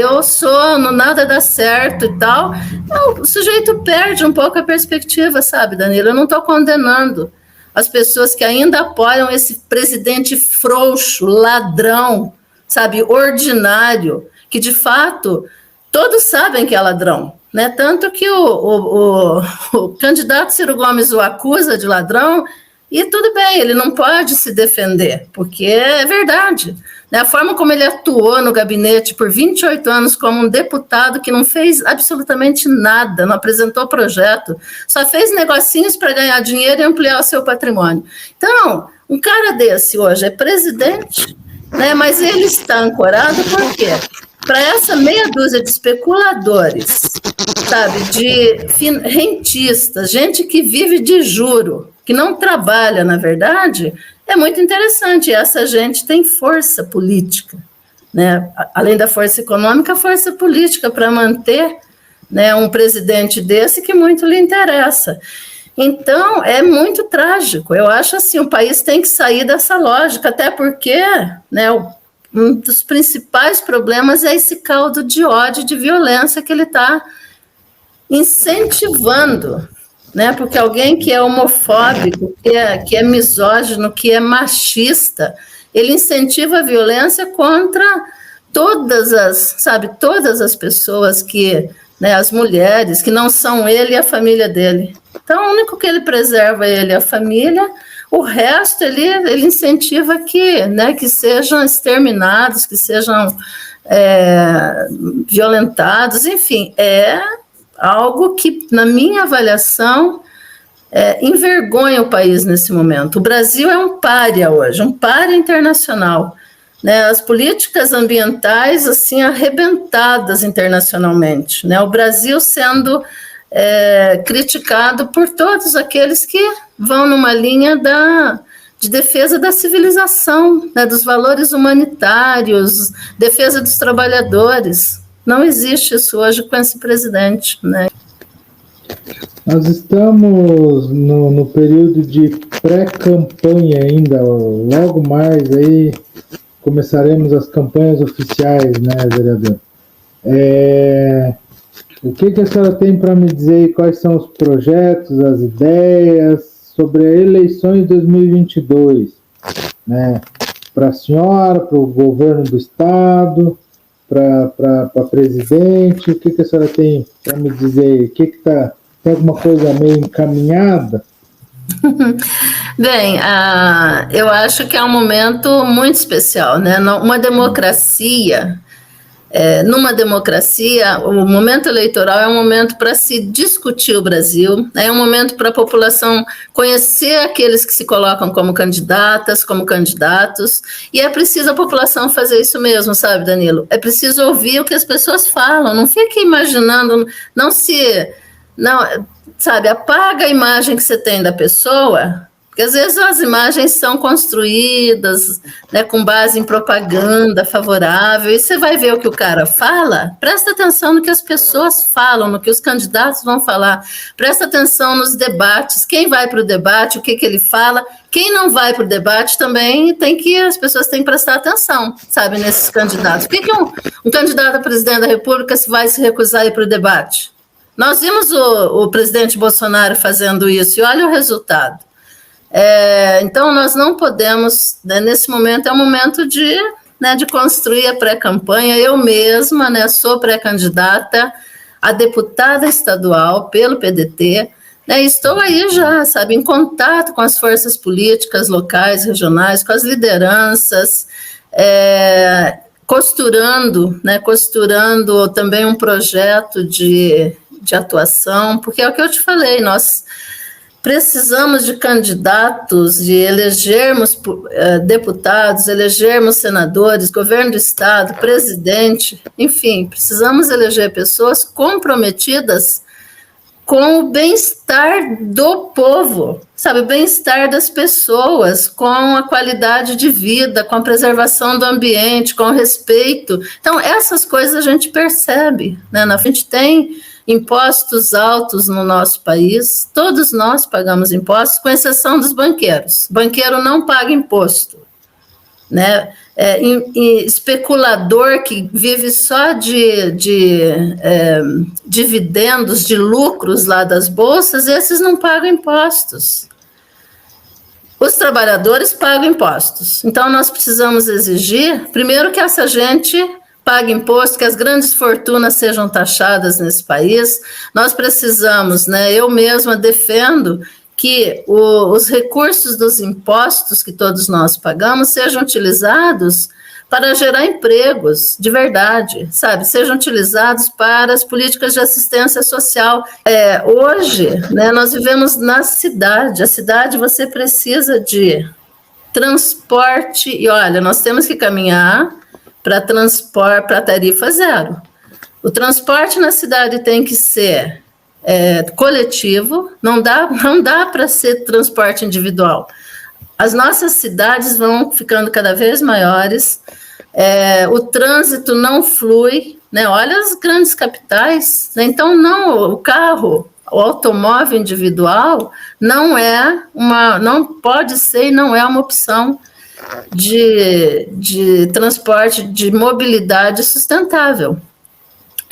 nada dá certo e tal. Não, o sujeito perde um pouco a perspectiva, sabe, Danilo? Eu não estou condenando as pessoas que ainda apoiam esse presidente frouxo, ladrão, sabe, ordinário, que de fato todos sabem que é ladrão, né? Tanto que o candidato Ciro Gomes o acusa de ladrão, e tudo bem, ele não pode se defender, porque é verdade. Né? A forma como ele atuou no gabinete por 28 anos como um deputado que não fez absolutamente nada, não apresentou projeto, só fez negocinhos para ganhar dinheiro e ampliar o seu patrimônio. Então, Um cara desse hoje é presidente, né? Mas ele está ancorado por quê? Para essa meia dúzia de especuladores, sabe, de rentistas, gente que vive de juro, que não trabalha, na verdade, é muito interessante. Essa gente tem força política, né? Além da força econômica, força política para manter, né, um presidente desse que muito lhe interessa. Então, é muito trágico. Eu acho assim, o país tem que sair dessa lógica, até porque, né, um dos principais problemas é esse caldo de ódio e de violência que ele está incentivando, né? Porque alguém que é homofóbico, que é misógino, que é machista, ele incentiva a violência contra todas as pessoas que, né, as mulheres, que não são ele e a família dele. Então, o único que ele preserva é ele e a família. O resto, ele incentiva que, né, que sejam exterminados, que sejam violentados, enfim, é algo que, na minha avaliação, envergonha o país nesse momento. O Brasil é um pária hoje, um pária internacional, né? As políticas ambientais, assim, arrebentadas internacionalmente, né? O Brasil sendo criticado por todos aqueles que vão numa linha de defesa da civilização, né, dos valores humanitários, defesa dos trabalhadores. Não existe isso hoje com esse presidente, né? Nós estamos no período de pré-campanha ainda, logo mais aí começaremos as campanhas oficiais, né, vereador? O que a senhora tem para me dizer? Quais são os projetos, as ideias sobre as eleições de 2022, né? Para a senhora, para o governo do estado, para presidente, o que a senhora tem para me dizer? Tem alguma coisa meio encaminhada? Bem, eu acho que é um momento muito especial, né? Uma democracia. Numa democracia, o momento eleitoral é um momento para se discutir o Brasil, é um momento para a população conhecer aqueles que se colocam como candidatas, como candidatos, e é preciso a população fazer isso mesmo, sabe, Danilo? É preciso ouvir o que as pessoas falam, não fique imaginando, sabe, apaga a imagem que você tem da pessoa. Porque às vezes as imagens são construídas, né, com base em propaganda favorável, e você vai ver o que o cara fala, presta atenção no que as pessoas falam, no que os candidatos vão falar, presta atenção nos debates, quem vai para o debate, o que ele fala, quem não vai para o debate também as pessoas têm que prestar atenção, sabe, nesses candidatos. Por que um candidato a presidente da República vai se recusar a ir para o debate? Nós vimos o presidente Bolsonaro fazendo isso, e olha o resultado. Então, nós não podemos, né, nesse momento, é um momento de construir a pré-campanha. Eu mesma, né, sou pré-candidata a deputada estadual pelo PDT, né, estou aí já, sabe, em contato com as forças políticas locais, regionais, com as lideranças, costurando também um projeto de atuação, porque é o que eu te falei, nós precisamos de candidatos, de elegermos deputados, elegermos senadores, governo do estado, presidente, enfim, precisamos eleger pessoas comprometidas com o bem-estar do povo, sabe, o bem-estar das pessoas, com a qualidade de vida, com a preservação do ambiente, com o respeito. Então, essas coisas a gente percebe, né? A gente tem impostos altos no nosso país, todos nós pagamos impostos, com exceção dos banqueiros. O banqueiro não paga imposto, né? Especulador que vive só de dividendos, de lucros lá das bolsas, esses não pagam impostos. Os trabalhadores pagam impostos. Então, nós precisamos exigir, primeiro, que essa gente pague imposto, que as grandes fortunas sejam taxadas nesse país. Nós precisamos, né, eu mesma defendo que os recursos dos impostos que todos nós pagamos sejam utilizados para gerar empregos de verdade, sabe? Sejam utilizados para as políticas de assistência social. Hoje, né, nós vivemos na cidade. A cidade, você precisa de transporte, e olha, nós temos que caminhar para tarifa zero. O transporte na cidade tem que ser coletivo, não dá para ser transporte individual. As nossas cidades vão ficando cada vez maiores, o trânsito não flui, né? Olha as grandes capitais, né? Então o carro, o automóvel individual não pode ser e não é uma opção de transporte, de mobilidade sustentável.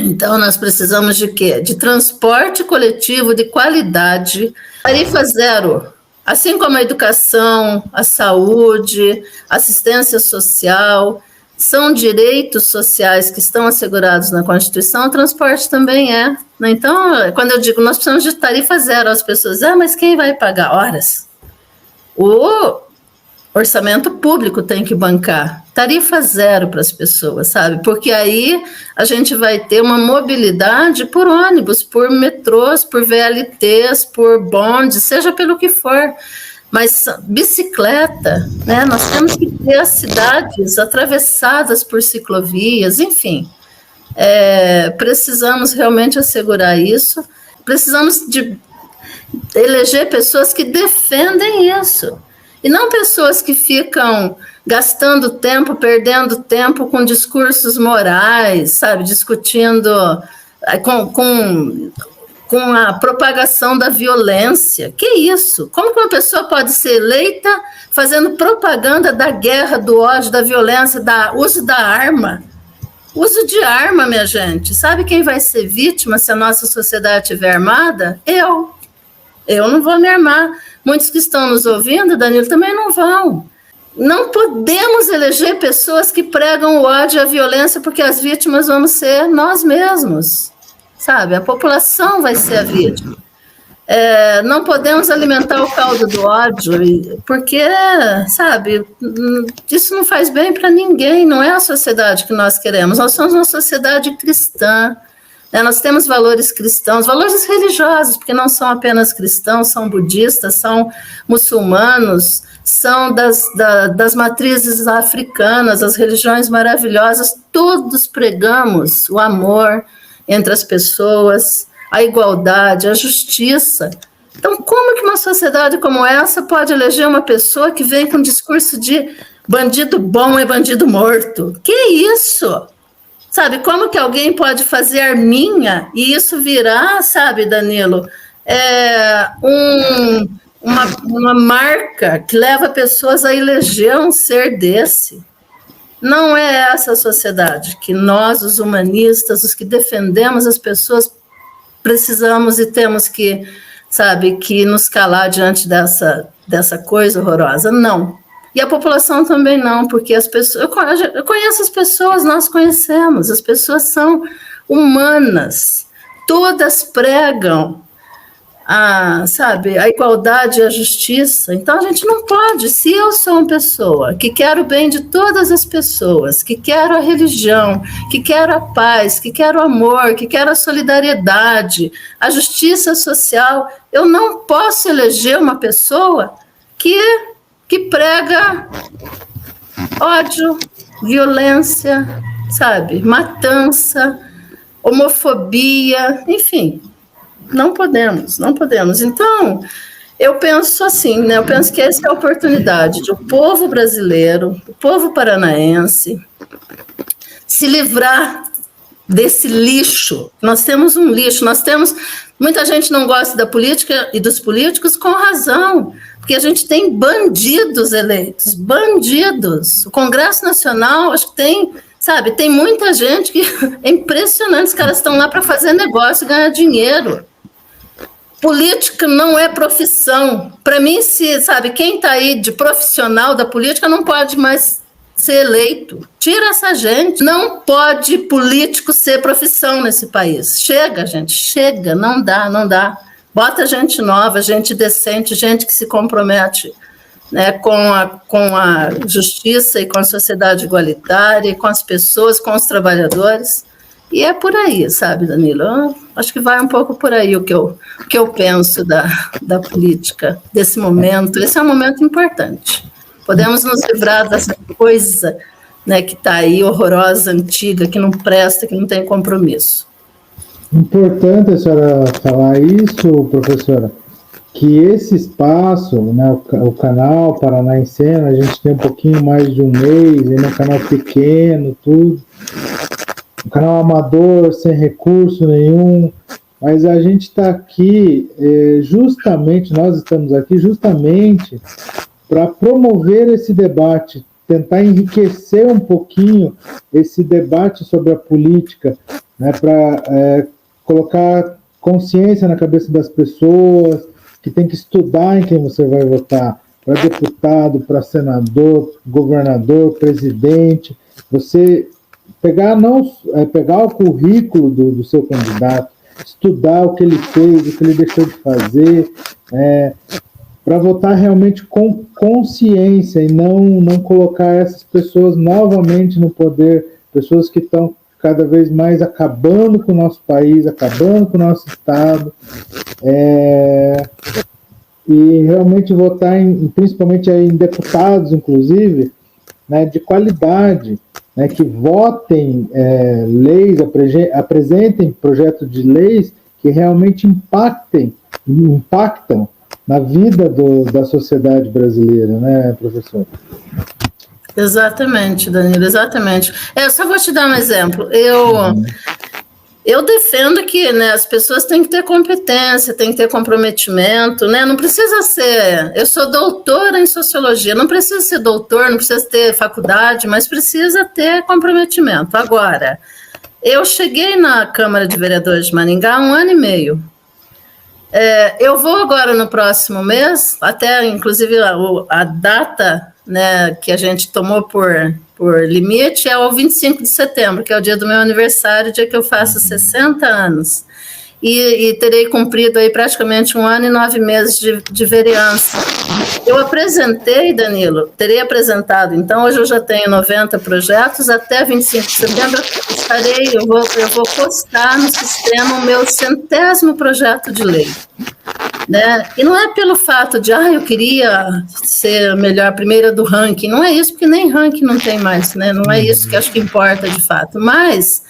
Então, nós precisamos de quê? De transporte coletivo de qualidade, tarifa zero, assim como a educação, a saúde, assistência social, são direitos sociais que estão assegurados na Constituição, o transporte também é. Né? Então, quando eu digo, nós precisamos de tarifa zero, as pessoas dizem, mas quem vai pagar? Horas. O orçamento público tem que bancar tarifa zero para as pessoas, sabe? Porque aí a gente vai ter uma mobilidade por ônibus, por metrôs, por VLTs, por bondes, seja pelo que for. Mas bicicleta, né? Nós temos que ter as cidades atravessadas por ciclovias, enfim. Precisamos realmente assegurar isso. Precisamos de eleger pessoas que defendem isso. E não pessoas que ficam gastando tempo, perdendo tempo com discursos morais, sabe, discutindo com a propagação da violência. Que isso? Como que uma pessoa pode ser eleita fazendo propaganda da guerra, do ódio, da violência, do uso da arma? Uso de arma, minha gente. Sabe quem vai ser vítima se a nossa sociedade estiver armada? Eu não vou me armar. Muitos que estão nos ouvindo, Danilo, também não vão. Não podemos eleger pessoas que pregam o ódio e a violência, porque as vítimas vamos ser nós mesmos, sabe? A população vai ser a vítima. Não podemos alimentar o caldo do ódio, porque, sabe, isso não faz bem para ninguém, não é a sociedade que nós queremos. Nós somos uma sociedade cristã. Nós temos valores cristãos, valores religiosos, porque não são apenas cristãos, são budistas, são muçulmanos, são das matrizes africanas, as religiões maravilhosas, todos pregamos o amor entre as pessoas, a igualdade, a justiça. Então, como que uma sociedade como essa pode eleger uma pessoa que vem com um discurso de bandido bom é bandido morto? Que isso? Sabe, como que alguém pode fazer arminha e isso virar, sabe, Danilo, uma marca que leva pessoas a eleger um ser desse? Não é essa a sociedade que nós, os humanistas, os que defendemos as pessoas, precisamos e temos que, sabe, que nos calar diante dessa coisa horrorosa. Não. E a população também não, porque as pessoas... Eu conheço as pessoas, nós conhecemos, as pessoas são humanas, todas pregam a igualdade e a justiça. Então, a gente não pode, se eu sou uma pessoa que quero o bem de todas as pessoas, que quero a religião, que quero a paz, que quero o amor, que quero a solidariedade, a justiça social, eu não posso eleger uma pessoa que prega ódio, violência, sabe, matança, homofobia, enfim, não podemos. Então, eu penso assim, né, eu penso que essa é a oportunidade de o povo brasileiro, o povo paranaense, se livrar desse lixo. Nós temos um lixo, muita gente não gosta da política e dos políticos com razão, porque a gente tem bandidos eleitos, bandidos. O Congresso Nacional, acho que tem muita gente que é impressionante, os caras estão lá para fazer negócio, ganhar dinheiro. Política não é profissão. Para mim, quem está aí de profissional da política não pode mais ser eleito. Tira essa gente. Não pode político ser profissão nesse país. Chega, gente, chega, não dá. Bota gente nova, gente decente, gente que se compromete, né, com a justiça e com a sociedade igualitária, e com as pessoas, com os trabalhadores. E é por aí, sabe, Danilo? Eu acho que vai um pouco por aí o que eu penso da política desse momento. Esse é um momento importante. Podemos nos livrar dessa coisa, né, que está aí, horrorosa, antiga, que não presta, que não tem compromisso. Importante a senhora falar isso, professora, que esse espaço, né, o canal Paraná em Cena, a gente tem um pouquinho mais de um mês, é um canal pequeno, tudo, um canal amador, sem recurso nenhum, mas a gente está aqui justamente, nós estamos aqui justamente para promover esse debate, tentar enriquecer um pouquinho esse debate sobre a política, né, para colocar consciência na cabeça das pessoas, que tem que estudar em quem você vai votar, para deputado, para senador, governador, presidente, você pegar o currículo do seu candidato, estudar o que ele fez, o que ele deixou de fazer, para votar realmente com consciência e não colocar essas pessoas novamente no poder, pessoas que estão cada vez mais acabando com o nosso país, acabando com o nosso Estado, e realmente votar principalmente em deputados, inclusive, né, de qualidade, né, que votem leis, apresentem projetos de leis que realmente impactam na vida da sociedade brasileira, né, professor? Exatamente, Danilo, exatamente. Eu só vou te dar um exemplo. Eu defendo que, né, as pessoas têm que ter competência, têm que ter comprometimento, né? Não precisa ser... Eu sou doutora em sociologia, não precisa ser doutor, não precisa ter faculdade, mas precisa ter comprometimento. Agora, eu cheguei na Câmara de Vereadores de Maringá há 1 ano e meio. Eu vou agora no próximo mês, até inclusive a data, né, que a gente tomou por limite é o 25 de setembro, que é o dia do meu aniversário, dia que eu faço 60 anos. E terei cumprido aí praticamente 1 ano e 9 meses de vereança. Eu apresentei, Danilo, terei apresentado, então hoje eu já tenho 90 projetos, até 25 de setembro eu vou postar no sistema o meu 100º projeto de lei. Né? E não é pelo fato de, eu queria ser a melhor primeira do ranking, não é isso, porque nem ranking não tem mais, né? Não é isso que acho que importa de fato, mas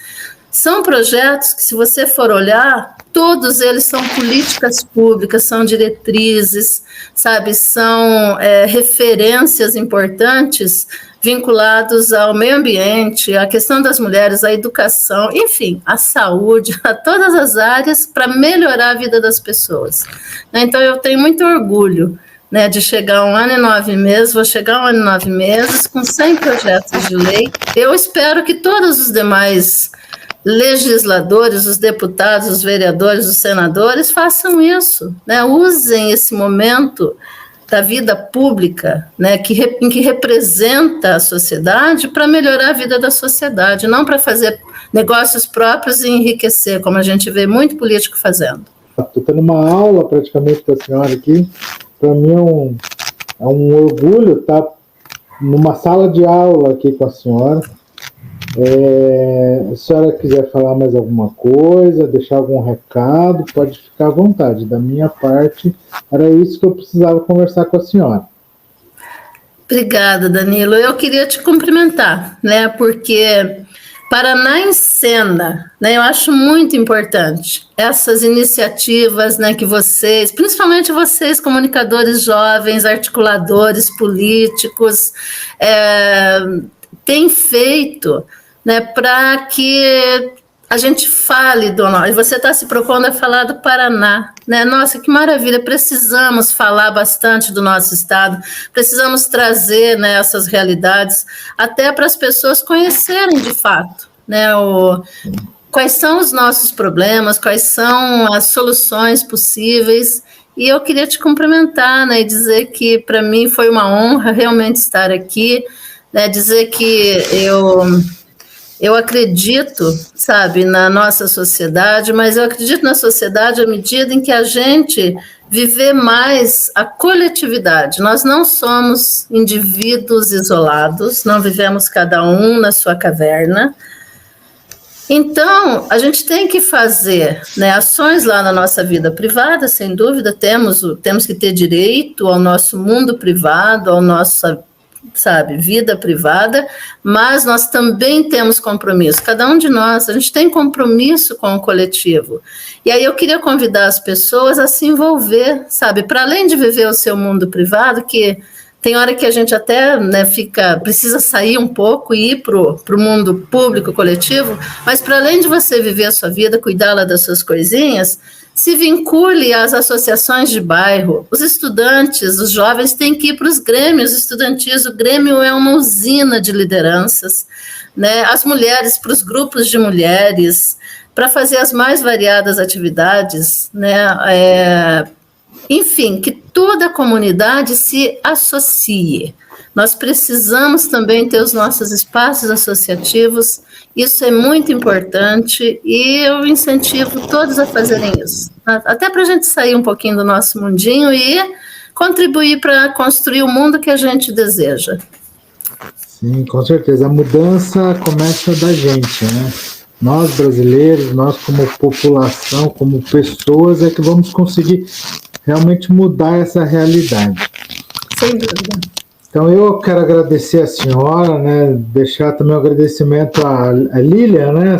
são projetos que, se você for olhar, todos eles são políticas públicas, são diretrizes, sabe, são referências importantes vinculados ao meio ambiente, à questão das mulheres, à educação, enfim, à saúde, a todas as áreas para melhorar a vida das pessoas. Então, eu tenho muito orgulho, né, de chegar a 1 ano e 9 meses, vou chegar a 1 ano e 9 meses com 100 projetos de lei. Eu espero que todos os demais legisladores, os deputados, os vereadores, os senadores façam isso, né, usem esse momento da vida pública, né, em que representa a sociedade para melhorar a vida da sociedade, não para fazer negócios próprios e enriquecer, como a gente vê muito político fazendo. Estou tendo uma aula praticamente com a senhora aqui, para mim é um orgulho estar numa sala de aula aqui com a senhora. Se a senhora quiser falar mais alguma coisa, deixar algum recado, pode ficar à vontade. Da minha parte, era isso que eu precisava conversar com a senhora. Obrigada, Danilo. Eu queria te cumprimentar, né, porque Paraná em Cena, né, eu acho muito importante essas iniciativas, né, que vocês, principalmente vocês, comunicadores jovens, articuladores políticos, têm feito, né, para que a gente fale do nosso... E você está se propondo a falar do Paraná, né? Nossa, que maravilha! Precisamos falar bastante do nosso estado, precisamos trazer, né, essas realidades, até para as pessoas conhecerem de fato, né, quais são os nossos problemas, quais são as soluções possíveis. E eu queria te cumprimentar, né, e dizer que para mim foi uma honra realmente estar aqui, né, dizer que eu acredito, sabe, na nossa sociedade, mas eu acredito na sociedade à medida em que a gente viver mais a coletividade. Nós não somos indivíduos isolados, não vivemos cada um na sua caverna. Então, a gente tem que fazer, né, ações lá na nossa vida privada, sem dúvida, temos que ter direito ao nosso mundo privado, ao nosso sabe, vida privada, mas nós também temos compromisso. Cada um de nós, a gente tem compromisso com o coletivo. E aí eu queria convidar as pessoas a se envolver, sabe, para além de viver o seu mundo privado, que tem hora que a gente até, né, precisa sair um pouco e ir para o mundo público, coletivo, mas para além de você viver a sua vida, cuidá-la das suas coisinhas, se vincule às associações de bairro. Os estudantes, os jovens têm que ir para os grêmios estudantis. O grêmio é uma usina de lideranças, né? As mulheres para os grupos de mulheres, para fazer as mais variadas atividades, né? Enfim, que toda a comunidade se associe. Nós precisamos também ter os nossos espaços associativos, isso é muito importante e eu incentivo todos a fazerem isso, até para a gente sair um pouquinho do nosso mundinho e contribuir para construir o mundo que a gente deseja. Sim, com certeza. A mudança começa da gente, né? Nós brasileiros, nós como população, como pessoas, é que vamos conseguir realmente mudar essa realidade. Sem dúvida. Então eu quero agradecer a senhora, né? Deixar também um agradecimento à Lília, né?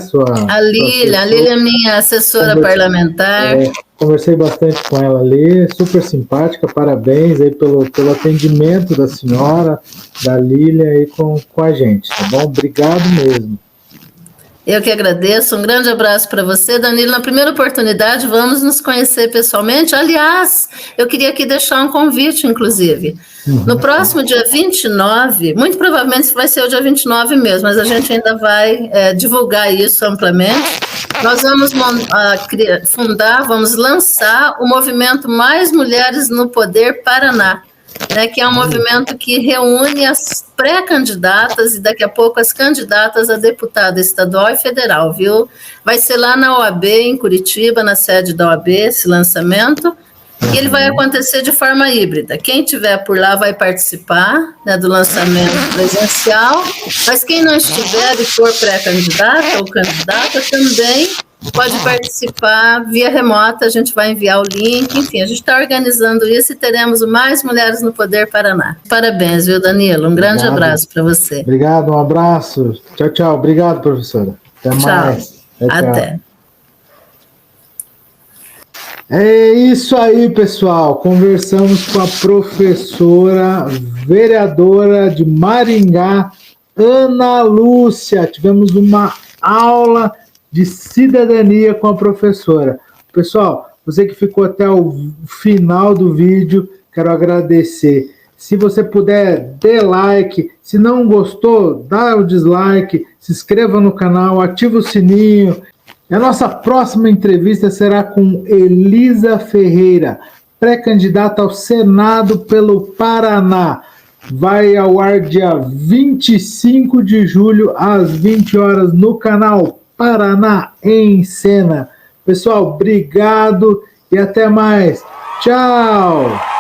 A Lília é minha assessora parlamentar. Conversei bastante com ela ali, super simpática, parabéns aí pelo atendimento da senhora, da Lília aí com a gente, tá bom? Obrigado mesmo. Eu que agradeço, um grande abraço para você, Danilo. Na primeira oportunidade, vamos nos conhecer pessoalmente. Aliás, eu queria aqui deixar um convite, inclusive. No próximo dia 29, muito provavelmente vai ser o dia 29 mesmo, mas a gente ainda vai divulgar isso amplamente. Nós vamos vamos lançar o movimento Mais Mulheres no Poder Paraná, né, que é um movimento que reúne as pré-candidatas e daqui a pouco as candidatas a deputada estadual e federal, viu? Vai ser lá na OAB, em Curitiba, na sede da OAB, esse lançamento, e ele vai acontecer de forma híbrida. Quem estiver por lá vai participar, né, do lançamento presencial, mas quem não estiver e for pré-candidata ou candidata também pode participar via remota, a gente vai enviar o link, enfim, a gente está organizando isso e teremos o Mais Mulheres no Poder Paraná. Parabéns, viu, Danilo? Um grande abraço para você. Obrigado, um abraço. Tchau, tchau. Obrigado, professora. Até mais. Tchau. Até. É isso aí, pessoal. Conversamos com a professora vereadora de Maringá, Ana Lúcia. Tivemos uma aula de cidadania com a professora. Pessoal, você que ficou até o final do vídeo, quero agradecer. Se você puder, dê like. Se não gostou, dá o dislike. Se inscreva no canal, ativa o sininho. A nossa próxima entrevista será com Elisa Ferreira, pré-candidata ao Senado pelo Paraná. Vai ao ar dia 25 de julho, às 20 horas, no canal Paraná em Cena. Pessoal, obrigado e até mais. Tchau!